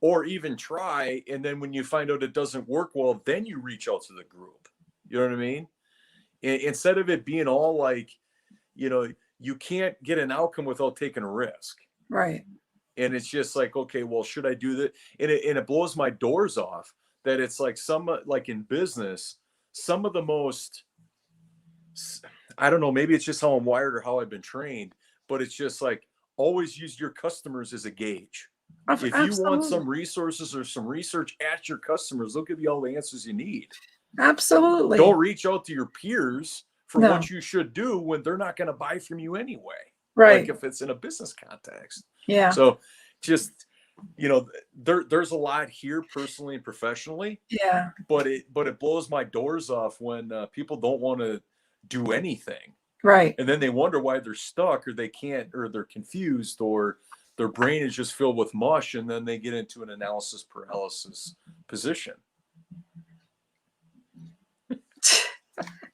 B: or even try. And then when you find out it doesn't work well, then you reach out to the group. You know what I mean? Instead of it being all like, you can't get an outcome without taking a risk.
A: Right.
B: And it's just like, okay, well, should I do that? And it blows my doors off that it's like like in business, some of the most, I don't know, maybe it's just how I'm wired or how I've been trained, but it's just like, always use your customers as a gauge. If you want some resources or some research at your customers, they'll give you all the answers you need.
A: Absolutely.
B: Don't reach out to your peers for what you should do when they're not going to buy from you anyway.
A: Right.
B: Like if it's in a business context.
A: Yeah.
B: So just, there's a lot here personally and professionally.
A: Yeah.
B: But it blows my doors off when people don't want to do anything.
A: Right.
B: And then they wonder why they're stuck or they can't, or they're confused, or their brain is just filled with mush. And then they get into an analysis paralysis position.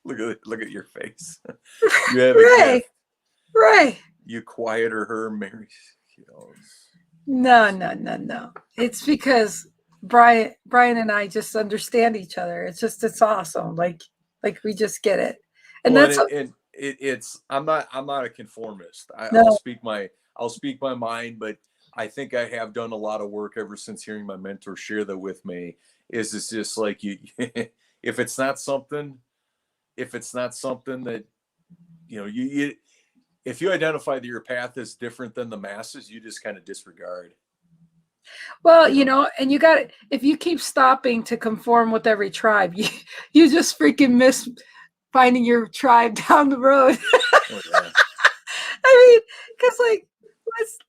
B: Look at your face. You have a gift.
A: Right.
B: You quieter her, Mary.
A: No. It's because Brian and I just understand each other. It's awesome. Like we just get it. And
B: I'm not a conformist. I'll speak my mind, but I think I have done a lot of work ever since hearing my mentor share that with me. It's just like if it's not something that if you identify that your path is different than the masses, you just kind of disregard.
A: Well, and you got, if you keep stopping to conform with every tribe, you just freaking miss finding your tribe down the road.
B: Oh, yeah.
A: I mean, because like,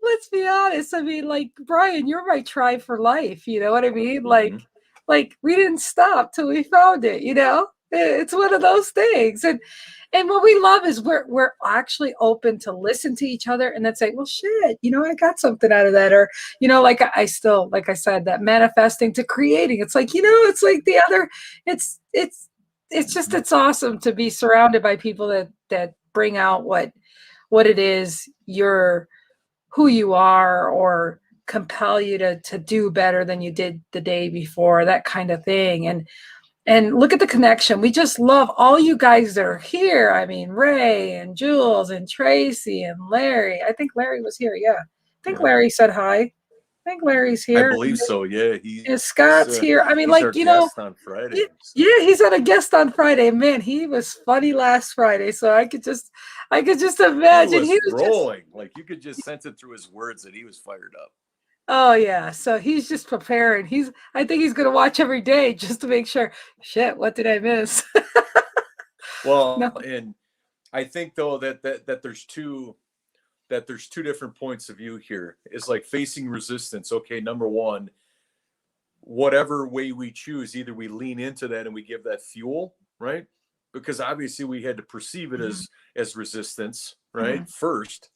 A: let's be honest. I mean, like, Brian, you're my tribe for life. You know what I mean?
B: Mm-hmm.
A: Like we didn't stop till we found it. It's one of those things. And what we love is we're actually open to listen to each other and then say, well, shit, I got something out of that. Or, like I said, that manifesting to creating. It's like, it's like the other, it's awesome to be surrounded by people that bring out what it is who you are, or compel you to do better than you did the day before, that kind of thing. And look at the connection. We just love all you guys that are here. I mean, Ray and Jules and Tracy and Larry. I think Larry was here. Yeah. I think Larry said hi. I think Larry's here.
B: I believe so. Yeah.
A: Scott's here. I mean, like,
B: guest on Friday.
A: Yeah, he's had a guest on Friday. Man, he was funny last Friday. So I could just imagine
B: he was rolling. Like you could just sense it through his words that he was fired up.
A: Oh yeah, so he's just preparing. I think he's going to watch every day just to make sure. Shit, what did I miss?
B: Well, no. And I think though that there's two different points of view here. It's like facing resistance. Okay, number one, whatever way we choose, either we lean into that and we give that fuel, right? Because obviously we had to perceive it as resistance, right? First.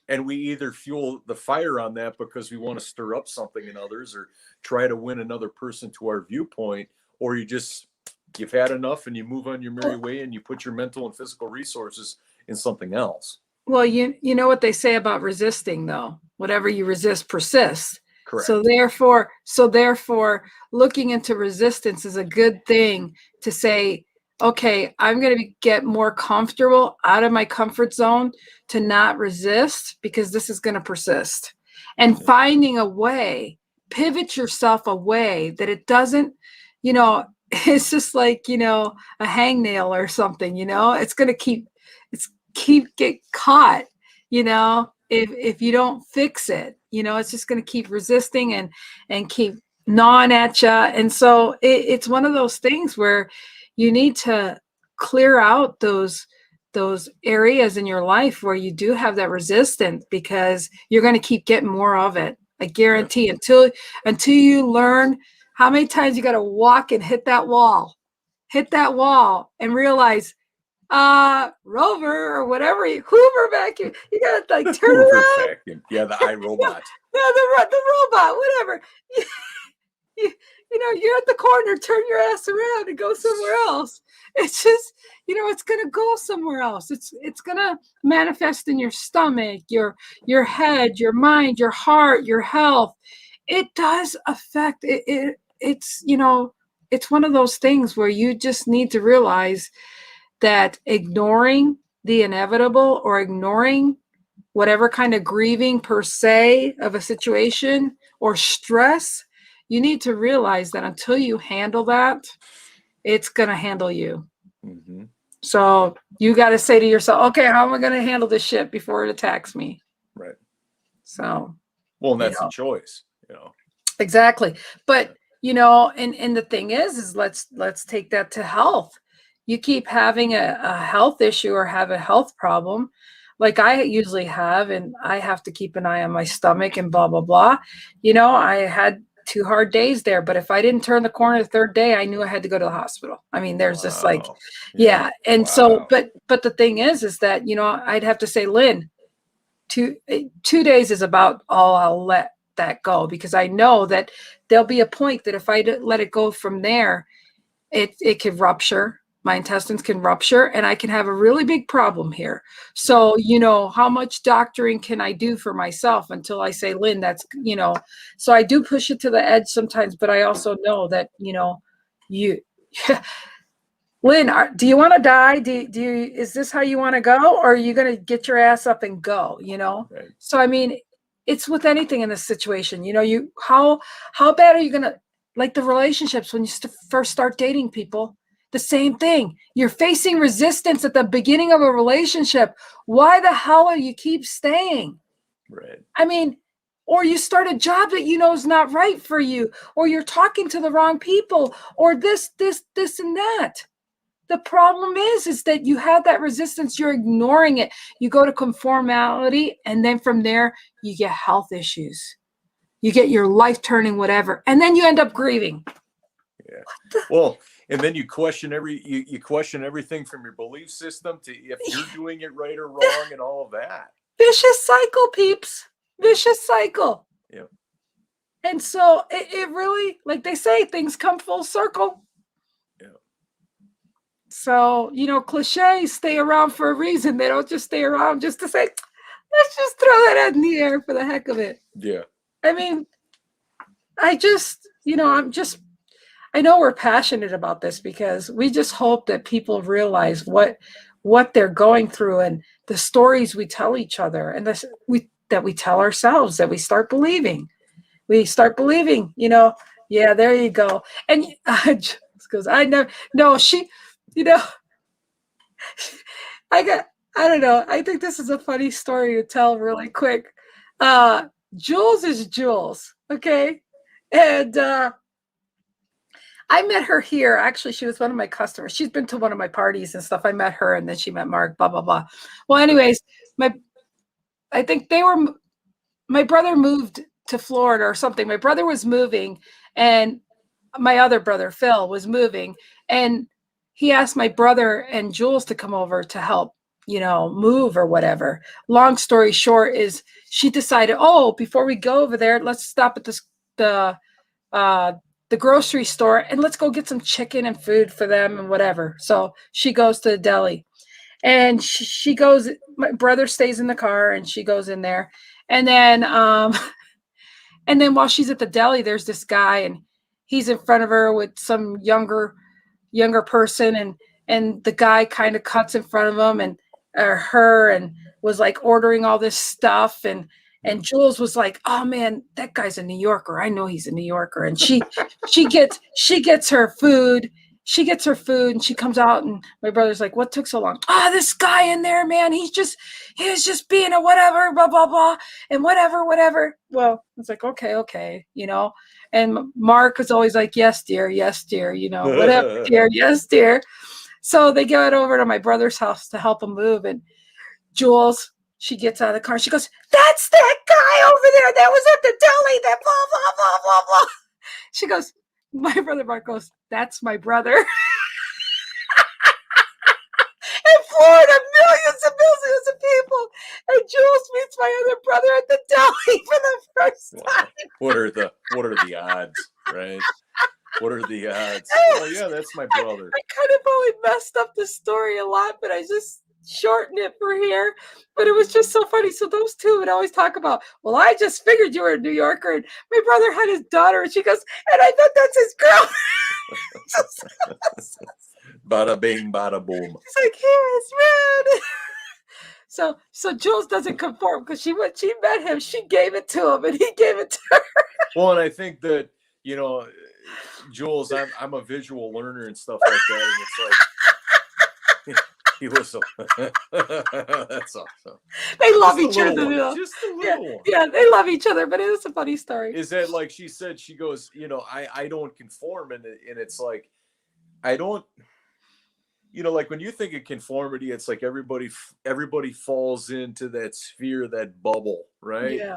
B: And we either fuel the fire on that because we want to stir up something in others or try to win another person to our viewpoint, or you've had enough and you move on your merry way and you put your mental and physical resources in something else.
A: Well, you know what they say about resisting, though. Whatever you resist persists.
B: Correct.
A: So therefore, looking into resistance is a good thing to say, okay, I'm going to get more comfortable out of my comfort zone to not resist, because this is going to persist. And finding a way, pivot yourself away that it doesn't, it's just like, a hangnail or something, it's going to keep get caught, if you don't fix it, it's just going to keep resisting and keep gnawing at you. And so it's one of those things where you need to clear out those areas in your life where you do have that resistance, because you're going to keep getting more of it. I guarantee until you learn how many times you got to walk and hit that wall and realize, Rover or whatever, Hoover vacuum, you got to like turn around.
B: Vacuum. Yeah, the iRobot.
A: The robot, whatever. you're at the corner, turn your ass around and go somewhere else. It's just, it's going to go somewhere else. It's going to manifest in your stomach, your head, your mind, your heart, your health. It does affect it. It's, it's one of those things where you just need to realize that ignoring the inevitable or ignoring whatever kind of grieving per se of a situation or stress, you need to realize that until you handle that, it's going to handle you.
B: Mm-hmm.
A: So you got to say to yourself, okay, how am I going to handle this shit before it attacks me?
B: Right.
A: So,
B: well, and that's a choice,
A: Exactly. But, and the thing is let's take that to health. You keep having a health issue or have a health problem like I usually have, and I have to keep an eye on my stomach and blah, blah, blah. I had 2 hard days there, but if I didn't turn the corner the third day, I knew I had to go to the hospital. I mean, there's just like, yeah. And so, but the thing is that, I'd have to say, Lynn, 2 days is about all I'll let that go, because I know that there'll be a point that if I let it go from there, it could rupture. My intestines can rupture and I can have a really big problem here. So, how much doctoring can I do for myself until I say, Lynn, that's, so I do push it to the edge sometimes, but I also know that, you, Lynn, do you want to die? Do you, is this how you want to go? Or are you going to get your ass up and go,
B: Right.
A: So, I mean, it's with anything in this situation, how bad are you going to, like the relationships when you first start dating people, the same thing. You're facing resistance at the beginning of a relationship. Why the hell are you keep staying?
B: Right.
A: I mean, or you start a job that is not right for you, or you're talking to the wrong people, or this, and that. The problem is that you have that resistance. You're ignoring it. You go to conformity, and then from there, you get health issues. You get your life turning, whatever, and then you end up grieving.
B: Yeah. Well, and then you question you question everything from your belief system to if you're doing it right or wrong and all of that.
A: Vicious cycle, peeps. Vicious cycle.
B: Yeah.
A: And so it really, like they say, things come full circle.
B: Yeah.
A: So, cliches stay around for a reason. They don't just stay around just to say, let's just throw that out in the air for the heck of it.
B: Yeah.
A: I mean, I just, I know we're passionate about this because we just hope that people realize what they're going through and the stories we tell each other and that we tell ourselves, that we start believing. Yeah, there you go. And because I know, no, she, I don't know. I think this is a funny story to tell really quick. Jules is Jules. Okay. And, I met her here. Actually, she was one of my customers. She's been to one of my parties and stuff. I met her and then she met Mark, blah, blah, blah. Well, anyways, I think my brother moved to Florida or something. My brother was moving and my other brother, Phil, was moving. And he asked my brother and Jules to come over to help, move or whatever. Long story short is she decided, before we go over there, let's stop at the grocery store and let's go get some chicken and food for them and whatever. So she goes to the deli and she goes, my brother stays in the car and she goes in there. And then, and then while she's at the deli, there's this guy and he's in front of her with some younger person. And the guy kind of cuts in front of him and her and was like ordering all this stuff. And Jules was like, oh man, that guy's a New Yorker. I know he's a New Yorker. And she gets her food. She gets her food and she comes out and my brother's like, what took so long? This guy in there, man, he was just being a whatever, blah, blah, blah, and whatever. Well, it's like, okay, and Mark is always like, yes, dear, whatever, dear, yes, dear. So they get over to my brother's house to help him move. And Jules, she gets out of the car. She goes, that's that guy over there that was at the deli, that blah, blah, blah, blah, blah. She goes, my brother Mark goes, that's my brother. In Florida, millions and millions of people. And Jules meets my other brother at the deli for the first time.
B: What are the odds, right? What are the odds? Oh yeah, that's my brother.
A: I kind of only messed up the story a lot, but I just shortened it for here. But it was just so funny. So those two would always talk about, well, I just figured you were a New Yorker, and my brother had his daughter, and she goes, and I thought that's his girl.
B: Bada bing, bada boom.
A: He's like, yes, man. So Jules doesn't conform because when she met him, she gave it to him, and he gave it to her.
B: Well, and I think that, you know, Jules, I'm a visual learner and stuff like that, and it's like he was so that's awesome.
A: They love each other.
B: Just a little one.
A: Yeah, they love each other, but it is a funny story.
B: Is that, like she said, she goes, you know, I don't conform, and it's like I don't, you know, like when you think of conformity, it's like everybody falls into that sphere, that bubble, right?
A: Yeah.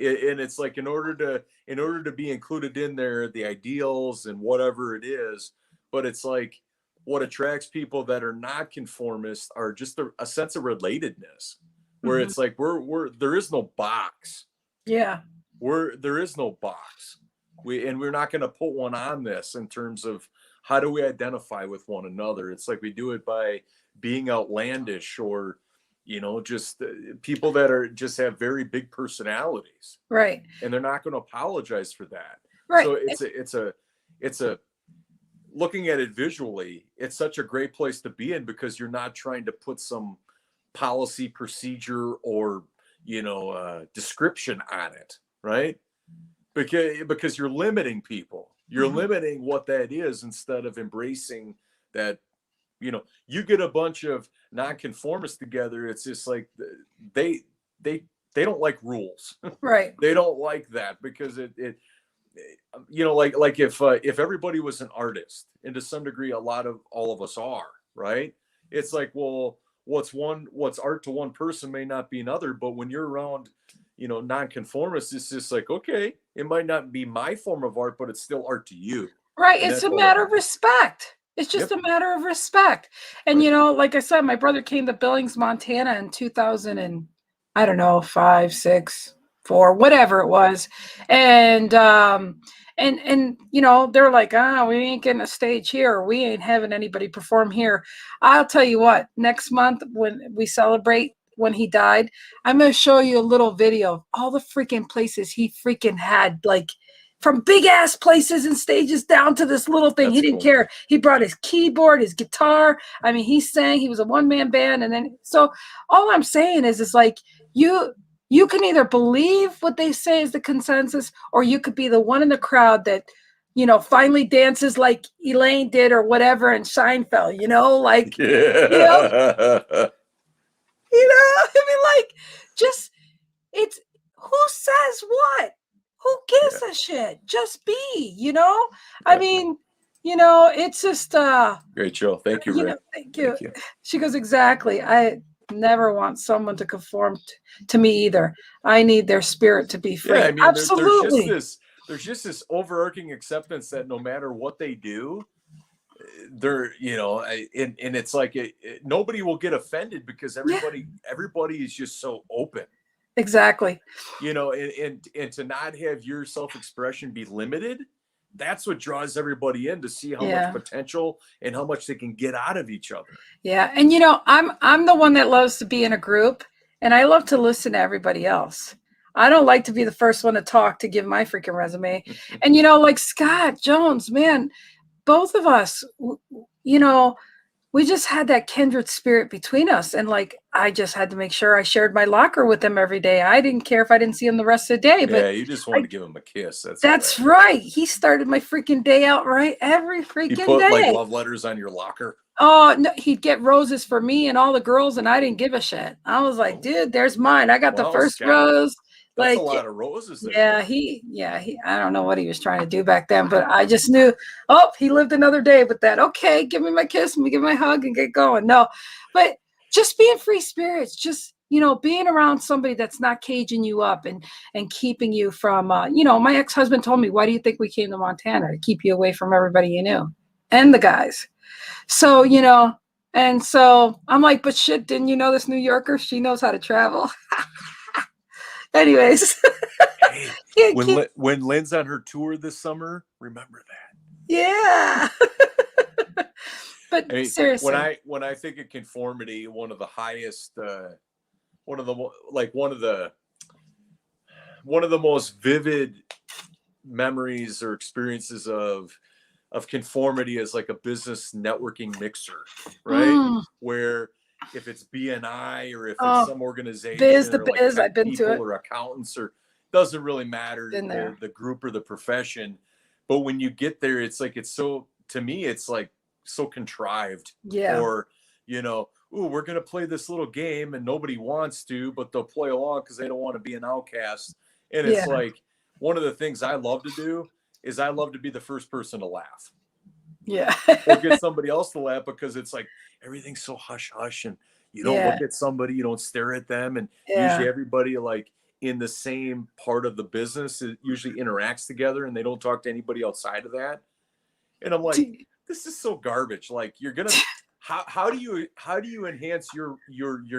B: And it's like in order to be included in there, the ideals and whatever it is, but it's like what attracts people that are not conformists are just a sense of relatedness, where it's like we're there is no box.
A: Yeah.
B: There is no box. We're not going to put one on this in terms of how do we identify with one another. It's like we do it by being outlandish, or you know, just people that are just have very big personalities,
A: right?
B: And they're not going to apologize for that,
A: right?
B: So it's a looking at it visually, it's such a great place to be in, because you're not trying to put some policy, procedure, or you know, description on it, right? Because you're limiting people, you're limiting what that is, instead of embracing that. You know, you get a bunch of nonconformists together, it's just like they don't like rules,
A: right?
B: They don't like that, because it you know, like if everybody was an artist, and to some degree all of us are, right? It's like, well, what's art to one person may not be another, but when you're around, you know, nonconformists, it's just like, okay, it might not be my form of art, but it's still art to you,
A: right? It's a matter of respect. It's just a matter of respect. And, you know, like I said, my brother came to Billings, Montana in 2000 and I don't know, 5, 6, 4, whatever it was. And, you know, they're like, we ain't getting a stage here. We ain't having anybody perform here. I'll tell you what, next month when we celebrate when he died, I'm going to show you a little video of all the freaking places he freaking had, like, from big ass places and stages down to this little thing. He didn't care. He brought his keyboard, his guitar. I mean, he sang, he was a one-man band. And then, so all I'm saying is like, you can either believe what they say is the consensus, or you could be the one in the crowd that, you know, finally dances like Elaine did or whatever in Seinfeld, you know, like, you know, I mean, like, just, it's, who says what? Who gives a shit? Just be, you know? I mean, you know, it's just
B: great show. Thank you, Rick.
A: Thank you. She goes, exactly. I never want someone to conform to me either. I need their spirit to be free.
B: Yeah, I mean,
A: absolutely.
B: There's just this overarching acceptance that no matter what they do, they're, you know, and it's like nobody will get offended, because everybody is just so open.
A: Exactly.
B: You know, and to not have your self-expression be limited, that's what draws everybody in, to see how much potential and how much they can get out of each other. Yeah.
A: And, you know, I'm the one that loves to be in a group, and I love to listen to everybody else. I don't like to be the first one to talk, to give my freaking resume. And, you know, like Scott Jones, man, both of us, you know, we just had that kindred spirit between us. And like, I just had to make sure I shared my locker with him every day. I didn't care if I didn't see him the rest of the day. But
B: yeah, you just wanted to give him a kiss.
A: That's right. He started my freaking day out right every freaking day.
B: He put like love letters on your locker.
A: Oh, no, he'd get roses for me and all the girls, and I didn't give a shit. I was like, dude, there's mine. I got the first
B: Scott.
A: rose.
B: That's a lot of roses there.
A: Yeah, he, I don't know what he was trying to do back then, but I just knew, he lived another day with that. Okay, give me my kiss, and give me my hug and get going. No, but just being free spirits, just, you know, being around somebody that's not caging you up and keeping you from, you know, my ex-husband told me, why do you think we came to Montana? To keep you away from everybody you knew and the guys. So, you know, and so I'm like, but shit, didn't you know this New Yorker? She knows how to travel. Anyways,
B: when Lynn's on her tour this summer, remember that.
A: Yeah. But
B: I mean,
A: seriously.
B: when I think of conformity, one of the highest, one of the like one of the most vivid memories or experiences of conformity is like a business networking mixer, right?
A: Mm,
B: Where if it's BNI or if it's
A: oh,
B: some
A: biz
B: organization
A: the
B: or like
A: biz.
B: tech
A: I've been to
B: people
A: it.
B: or accountants, or doesn't really matter
A: Been there.
B: the group or the profession. But when you get there, it's like, it's so, to me, it's like so contrived.
A: Yeah.
B: Or, you know, ooh, we're gonna play this little game and nobody wants to, but they'll play along because they don't want to be an outcast. And it's
A: Yeah.
B: like, one of the things I love to do is I love to be the first person to laugh
A: Yeah.
B: or get somebody else to laugh, because it's like everything's so hush hush and you don't
A: Yeah.
B: look at somebody, you don't stare at them. And usually
A: Yeah.
B: everybody like in the same part of the business, it usually interacts together and they don't talk to anybody outside of that. And I'm like, this is so garbage. Like, you're gonna, how do you enhance your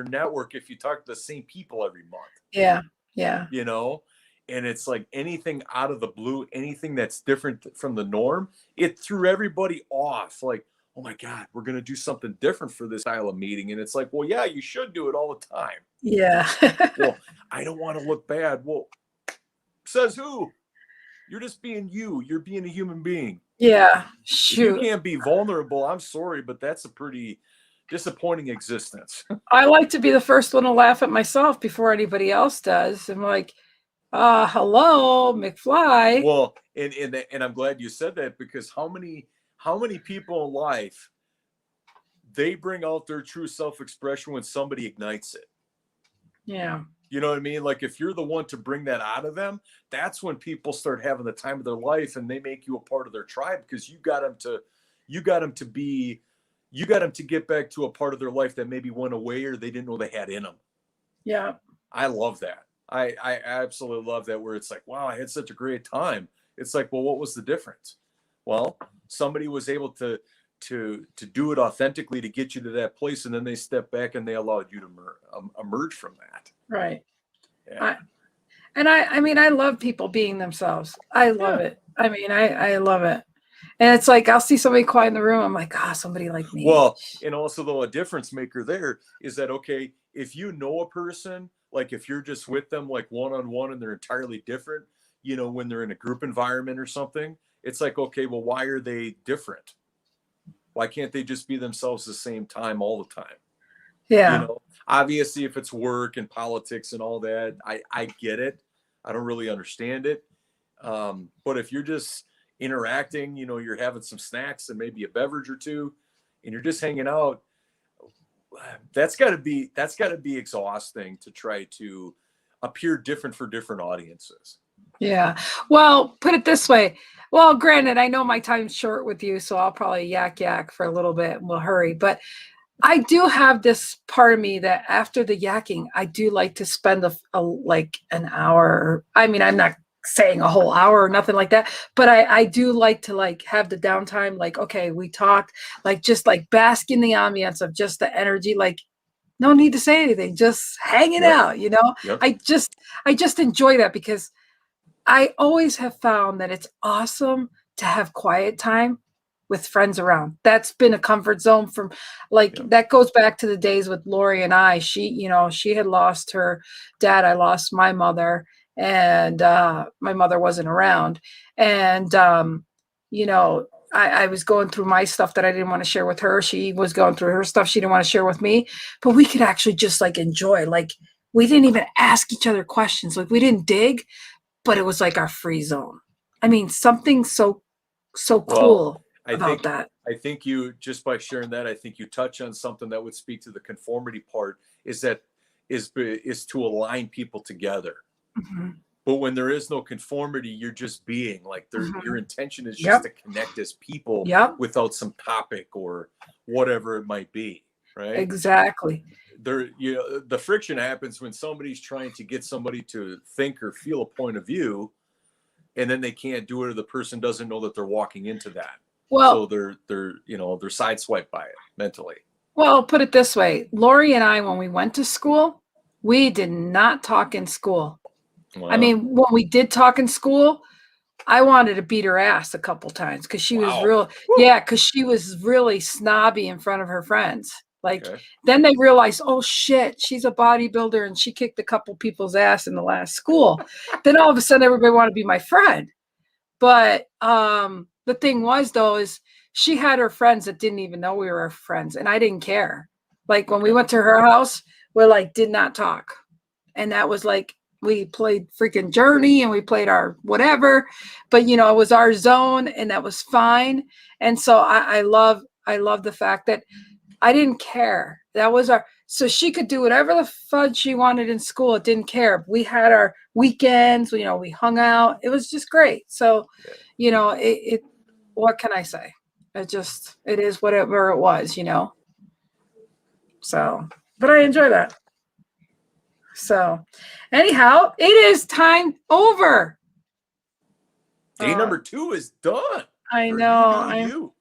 B: network if you talk to the same people every month?
A: Yeah. Yeah.
B: You know? And it's like anything out of the blue, anything that's different from the norm, it threw everybody off. Like, oh my God, we're gonna do something different for this style of meeting. And it's like, well, yeah, you should do it all the time.
A: Yeah.
B: Well, I don't want to look bad. Well, says who? You're just being you. You're being a human being.
A: Yeah.
B: If you
A: Shoot.
B: can't be vulnerable, I'm sorry, but that's a pretty disappointing existence.
A: I like to be the first one to laugh at myself before anybody else does. I'm like, hello, McFly.
B: Well, and I'm glad you said that, because how many people in life, they bring out their true self-expression when somebody ignites it.
A: Yeah.
B: You know what I mean? Like, if you're the one to bring that out of them, that's when people start having the time of their life and they make you a part of their tribe, because you got them to be, you got them to get back to a part of their life that maybe went away or they didn't know they had in them.
A: Yeah.
B: I love that. I absolutely love that, where it's like, wow, I had such a great time. It's like, well, what was the difference? Well, somebody was able to do it authentically to get you to that place, and then they step back and they allowed you to emerge from that.
A: Right.
B: Yeah.
A: I mean, I love people being themselves. I love
B: Yeah.
A: it. I mean, I love it. And it's like, I'll see somebody quiet in the room. I'm like, somebody like me.
B: Well, and also, though, a difference maker there is that, okay, if you know a person, like if you're just with them like one-on-one and they're entirely different, you know, when they're in a group environment or something, it's like, okay, well, why are they different? Why can't they just be themselves the same time all the time?
A: Yeah.
B: You know, obviously, if it's work and politics and all that, I get it. I don't really understand it. But if you're just interacting, you know, you're having some snacks and maybe a beverage or two, and you're just hanging out, that's got to be exhausting to try to appear different for different audiences.
A: Yeah. Well, put it this way. Well, granted, I know my time's short with you, so I'll probably yak for a little bit and we'll hurry. But I do have this part of me that after the yakking, I do like to spend like an hour. I mean, I'm not saying a whole hour or nothing like that, but I do like to like have the downtime. Like, okay, we talked, like just like bask in the ambience of just the energy. Like, no need to say anything, just hanging
B: Yep.
A: out. You know,
B: Yep.
A: I just enjoy that, because I always have found that it's awesome to have quiet time with friends around. That's been a comfort zone from, like,
B: Yep.
A: that goes back to the days with Lori and I. She had lost her dad. I lost my mother, and my mother wasn't around. And, I was going through my stuff that I didn't want to share with her. She was going through her stuff she didn't want to share with me, but we could actually just like enjoy, like, we didn't even ask each other questions. Like, we didn't dig, but it was like our free zone. I mean, something so cool about that.
B: I think you, just by sharing that, I think you touch on something that would speak to the conformity part, is to align people together.
A: Mm-hmm.
B: But when there is no conformity, you're just being like,
A: Mm-hmm.
B: your intention is just to connect as people without some topic or whatever it might be. Right.
A: Exactly.
B: The friction happens when somebody's trying to get somebody to think or feel a point of view, and then they can't do it, or the person doesn't know that they're walking into that.
A: Well,
B: so they're sideswiped by it mentally.
A: Well, put it this way. Lori and I, when we went to school, we did not talk in school.
B: Well,
A: I mean, when we did talk in school, I wanted to beat her ass a couple times because she was
B: Wow.
A: because she was really snobby in front of her friends. Like,
B: Okay.
A: then they realized, oh shit, she's a bodybuilder and she kicked a couple people's ass in the last school. Then all of a sudden everybody wanted to be my friend. But the thing was, though, is she had her friends that didn't even know we were friends, and I didn't care. Like, when we went to her house, we like did not talk. And that was like, we played freaking Journey and we played our whatever, but you know, it was our zone and that was fine. And so I love the fact that I didn't care. That was so she could do whatever the fudge she wanted in school. It didn't care. We had our weekends, you know, we hung out. It was just great. So, you know, what can I say? It is whatever it was, you know? So, but I enjoy that. So anyhow, it is time over.
B: Day number 2 is done.
A: I know.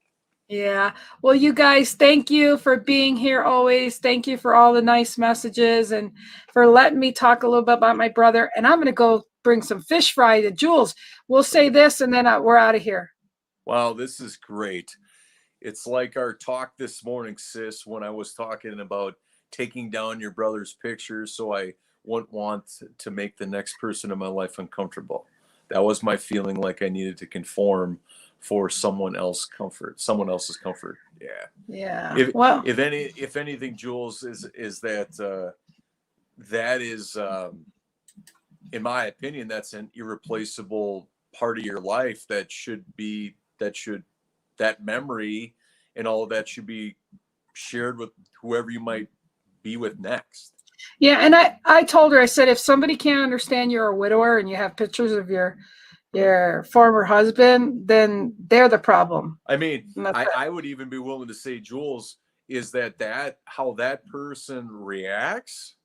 A: Yeah. Well, you guys, thank you for being here always. Thank you for all the nice messages and for letting me talk a little bit about my brother. And I'm going to go bring some fish fry to Jules. We'll say this and then we're out of here.
B: Wow, this is great. It's like our talk this morning, sis, when I was talking about taking down your brother's pictures so I wouldn't want to make the next person in my life uncomfortable. That was my feeling, like I needed to conform for someone else's comfort. Yeah. If anything, Jules, is that that is in my opinion, that's an irreplaceable part of your life that memory and all of that should be shared with whoever you might be with next.
A: Yeah. And I told her, I said, if somebody can't understand you're a widower and you have pictures of your former husband, then they're the problem.
B: I mean, I would even be willing to say, Jules, is that how that person reacts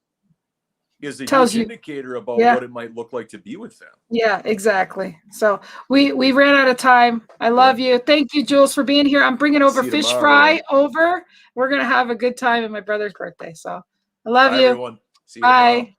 B: is a huge indicator about what it might look like to be with them.
A: Yeah, exactly. So we ran out of time. I love you. Thank you, Jules, for being here. I'm bringing over fish fry over. We're going to have a good time at my brother's birthday. So I love you.
B: Everyone. See you
A: Bye.
B: tomorrow.